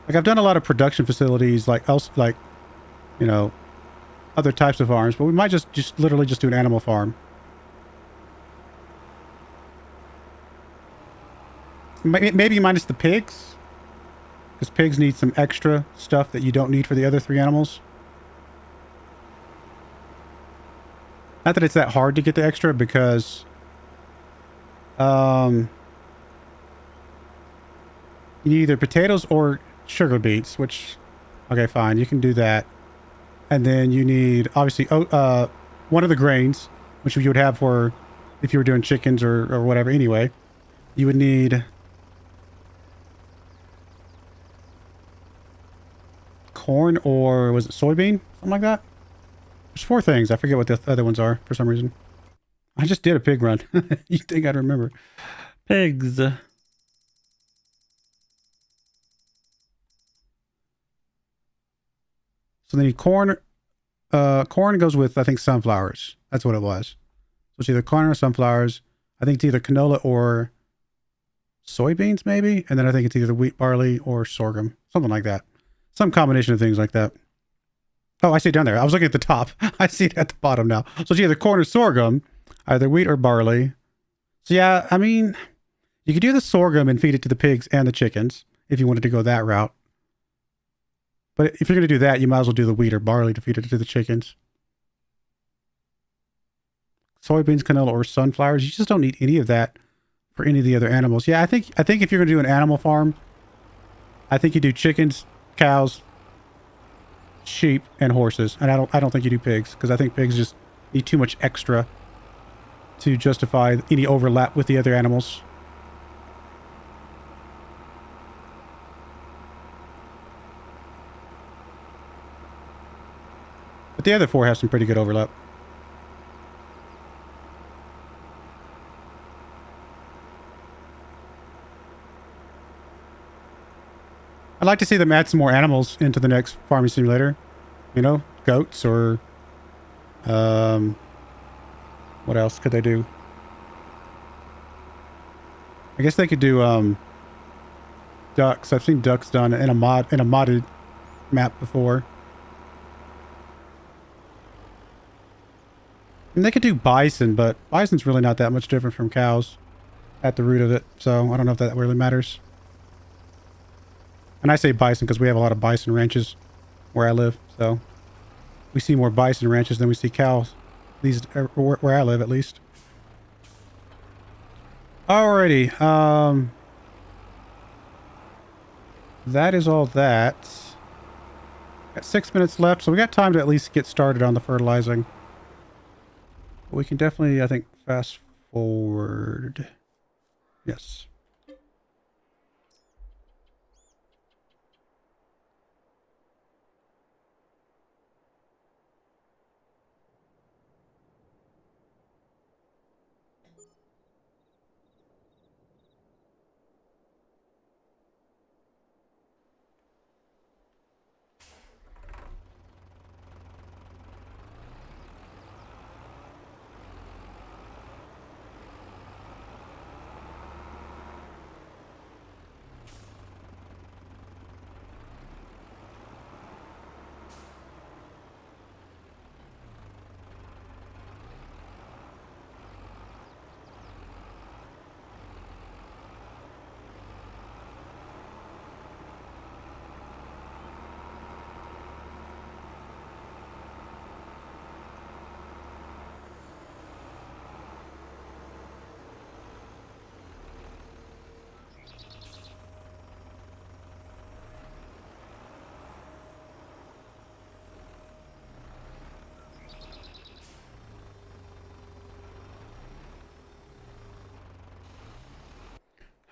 Like, I've done a lot of production facilities, like you know, other types of farms, but we might just literally just do an animal farm. Maybe minus the pigs, because pigs need some extra stuff that you don't need for the other 3 animals. Not that it's that hard to get the extra, because you need either potatoes or sugar beets, which, okay, fine, you can do that. And then you need, obviously, one of the grains, which you would have for if you were doing chickens or whatever anyway. You would need corn, or was it soybean? Something like that. There's 4 things. I forget what the other ones are for some reason. I just did a pig run. You think I'd remember? Pigs. So they need corn. Corn goes with, I think, sunflowers. That's what it was. So it's either corn or sunflowers. I think it's either canola or soybeans, maybe. And then I think it's either wheat, barley, or sorghum. Something like that. Some combination of things like that. Oh, I see it down there. I was looking at the top. I see it at the bottom now. So it's either corn or sorghum, either wheat or barley. So yeah, I mean, you could do the sorghum and feed it to the pigs and the chickens if you wanted to go that route. But if you're going to do that, you might as well do the wheat or barley to feed it to the chickens. Soybeans, canola, or sunflowers. You just don't need any of that for any of the other animals. Yeah, I think if you're going to do an animal farm, I think you do chickens, cows, sheep, and horses. And I don't think you do pigs, because I think pigs just need too much extra to justify any overlap with the other animals. But the other 4 have some pretty good overlap. I'd like to see them add some more animals into the next farming simulator. You know, goats or what else could they do? I guess they could do ducks. I've seen ducks done in a modded map before. And they could do bison, but bison's really not that much different from cows at the root of it. So I don't know if that really matters. And I say bison because we have a lot of bison ranches where I live. So we see more bison ranches than we see cows. Where I live, at least. Alrighty. That is all that. Got 6 minutes left, so we got time to at least get started on the fertilizing. We can definitely, I think, fast forward. Yes.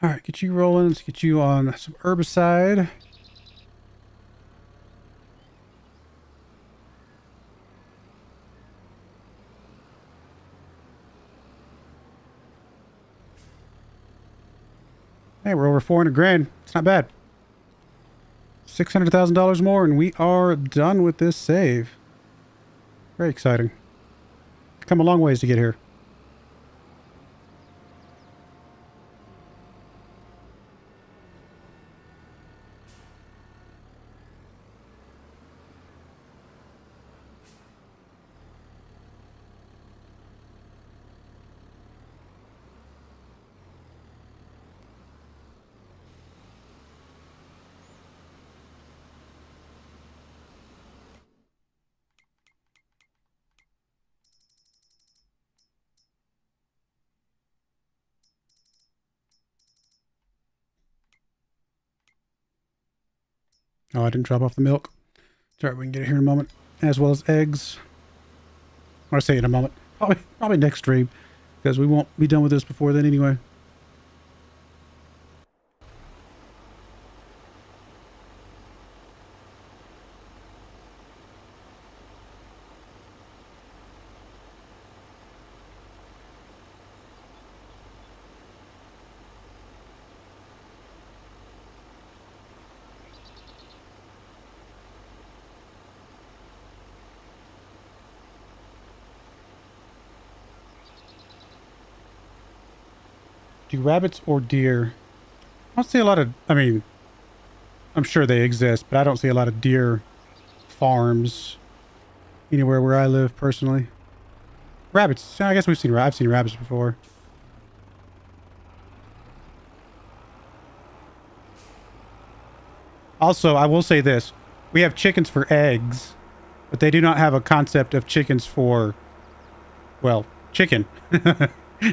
All right, get you rolling. Let's get you on some herbicide. Hey, we're over 400 grand. It's not bad. $600,000 more, and we are done with this save. Very exciting. Come a long ways to get here. Oh, I didn't drop off the milk. Sorry, we can get it here in a moment. As well as eggs. Or I say in a moment. Probably next stream. Because we won't be done with this before then anyway. Do rabbits or deer? I don't see a lot of, I mean, I'm sure they exist, but I don't see a lot of deer farms anywhere where I live personally. Rabbits, I guess I've seen rabbits before. Also, I will say this. We have chickens for eggs, but they do not have a concept of chickens for, well, chicken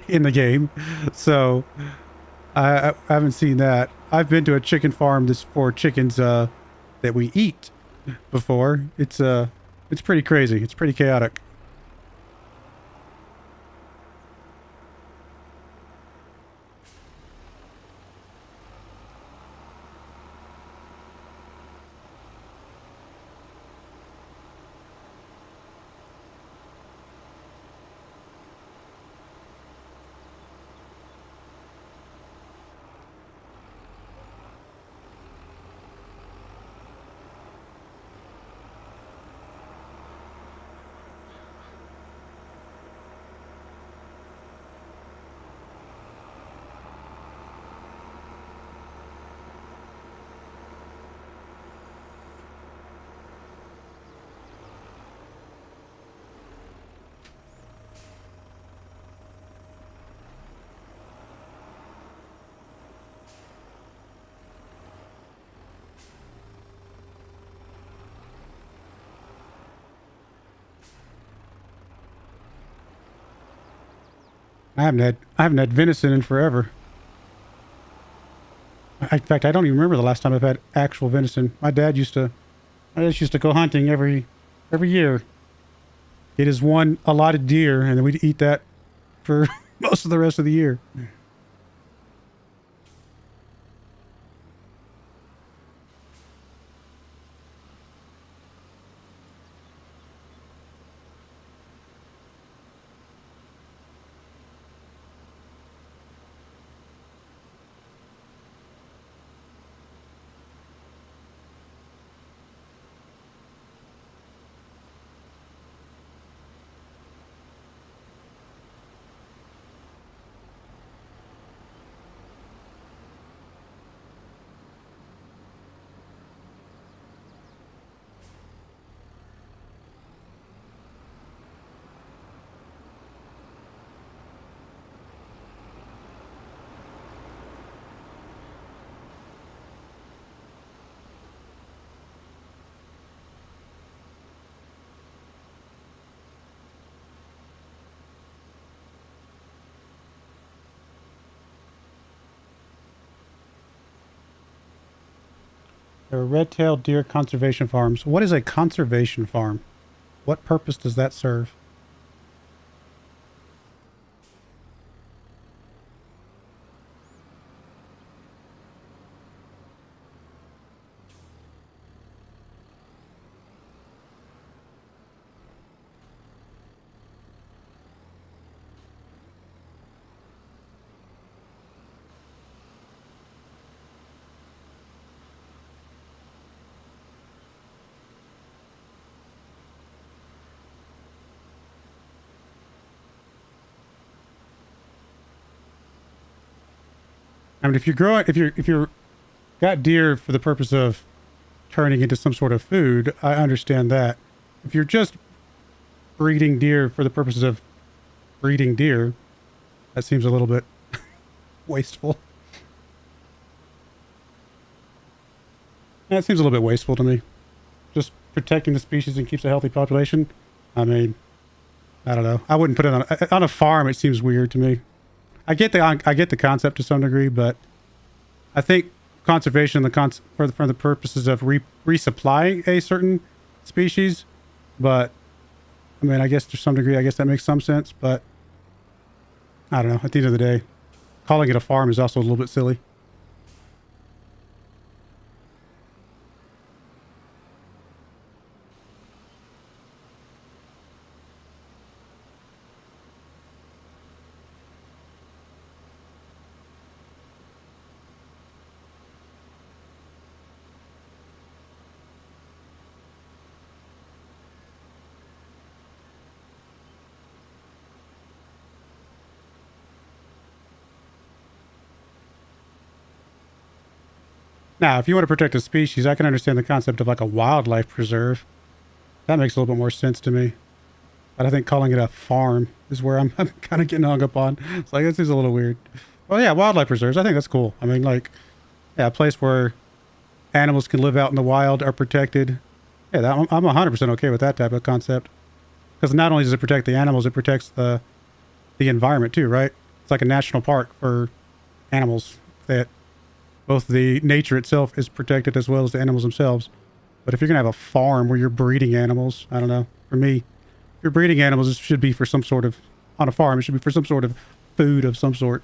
in the game. So I haven't seen that. I've been to a chicken farm that's for chickens that we eat before. It's pretty crazy. It's pretty chaotic. I haven't had venison in forever. In fact, I don't even remember the last time I've had actual venison. My dad used to go hunting every year. Get his one allotted deer, and then we'd eat that for most of the rest of the year. There are red-tailed deer conservation farms. What is a conservation farm? What purpose does that serve? I mean, if you're got deer for the purpose of turning into some sort of food, I understand that. If you're just breeding deer for the purposes of breeding deer, that seems a little bit wasteful. That seems a little bit wasteful to me. Just protecting the species and keeps a healthy population. I mean, I don't know. I wouldn't put it on a farm. It seems weird to me. I get the concept to some degree, but I think conservation for the purposes of resupplying a certain species. But I mean, I guess to some degree, I guess that makes some sense. But I don't know. At the end of the day, calling it a farm is also a little bit silly. Now, if you want to protect a species, I can understand the concept of like a wildlife preserve. That makes a little bit more sense to me. But I think calling it a farm is where I'm kind of getting hung up on. It's like, this is a little weird. Well, yeah, wildlife preserves. I think that's cool. I mean, like, yeah, a place where animals can live out in the wild are protected. Yeah, I'm 100% okay with that type of concept. Because not only does it protect the animals, it protects the environment too, right? It's like a national park for animals that both the nature itself is protected as well as the animals themselves. But if you're going to have a farm where you're breeding animals, I don't know. For me, if you're breeding animals, it should be for some sort of, on a farm, it should be for some sort of food of some sort.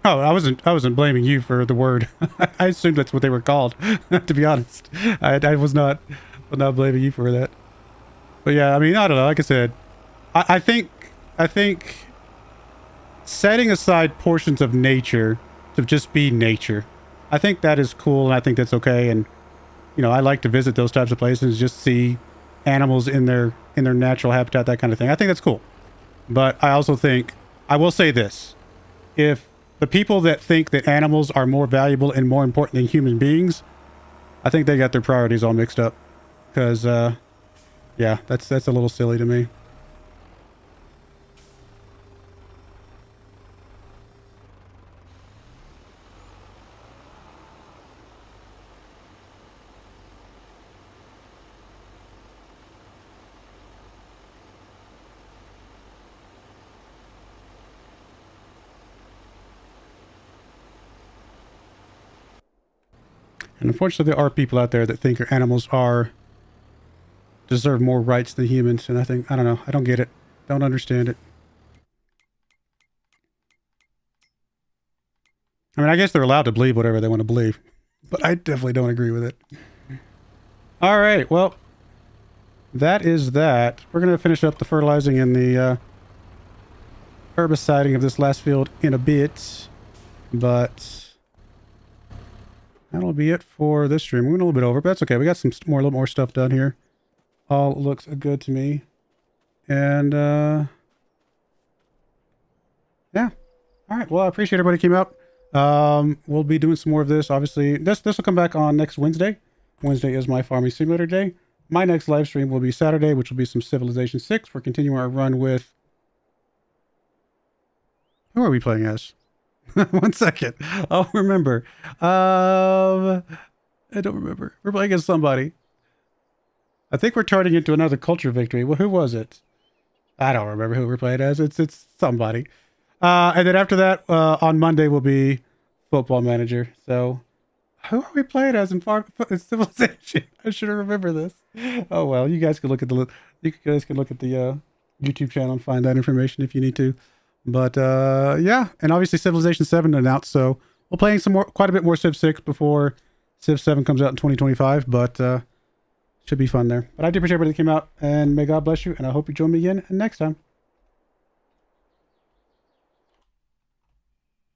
Oh, I wasn't blaming you for the word. I assumed that's what they were called, to be honest. I was not blaming you for that. But yeah, I mean, I don't know. Like I said, I think setting aside portions of nature to just be nature, I think that is cool, and I think that's okay. And you know, I like to visit those types of places, just see animals in their natural habitat, that kind of thing. I think that's cool. But I also think, I will say this: if the people that think that animals are more valuable and more important than human beings, I think they got their priorities all mixed up. Because, yeah, that's a little silly to me. And unfortunately, there are people out there that think animals deserve more rights than humans. And I think, I don't know, I don't get it. Don't understand it. I mean, I guess they're allowed to believe whatever they want to believe, but I definitely don't agree with it. All right, well, that is that. We're going to finish up the fertilizing and the herbiciding of this last field in a bit, but that'll be it for this stream. We went a little bit over, but that's okay. We got a little more stuff done here. All looks good to me. And, yeah. All right. Well, I appreciate everybody came out. We'll be doing some more of this. Obviously, this will come back on next Wednesday. Wednesday is my farming simulator day. My next live stream will be Saturday, which will be some Civilization 6. We're continuing our run with... Who are we playing as? 1 second. I'll remember. I don't remember. We're playing as somebody. I think we're turning into another culture victory. Well, who was it? I don't remember who we're playing as. It's somebody. And then after that, on Monday will be Football Manager. So who are we playing as in Civilization? I should remember this. Oh well, you guys can look at the YouTube channel and find that information if you need to. But yeah, and obviously Civilization 7 announced, so we're playing quite a bit more Civ 6 before Civ 7 comes out in 2025. But should be fun there. But I do appreciate everybody that came out, and may God bless you, and I hope you join me again next time.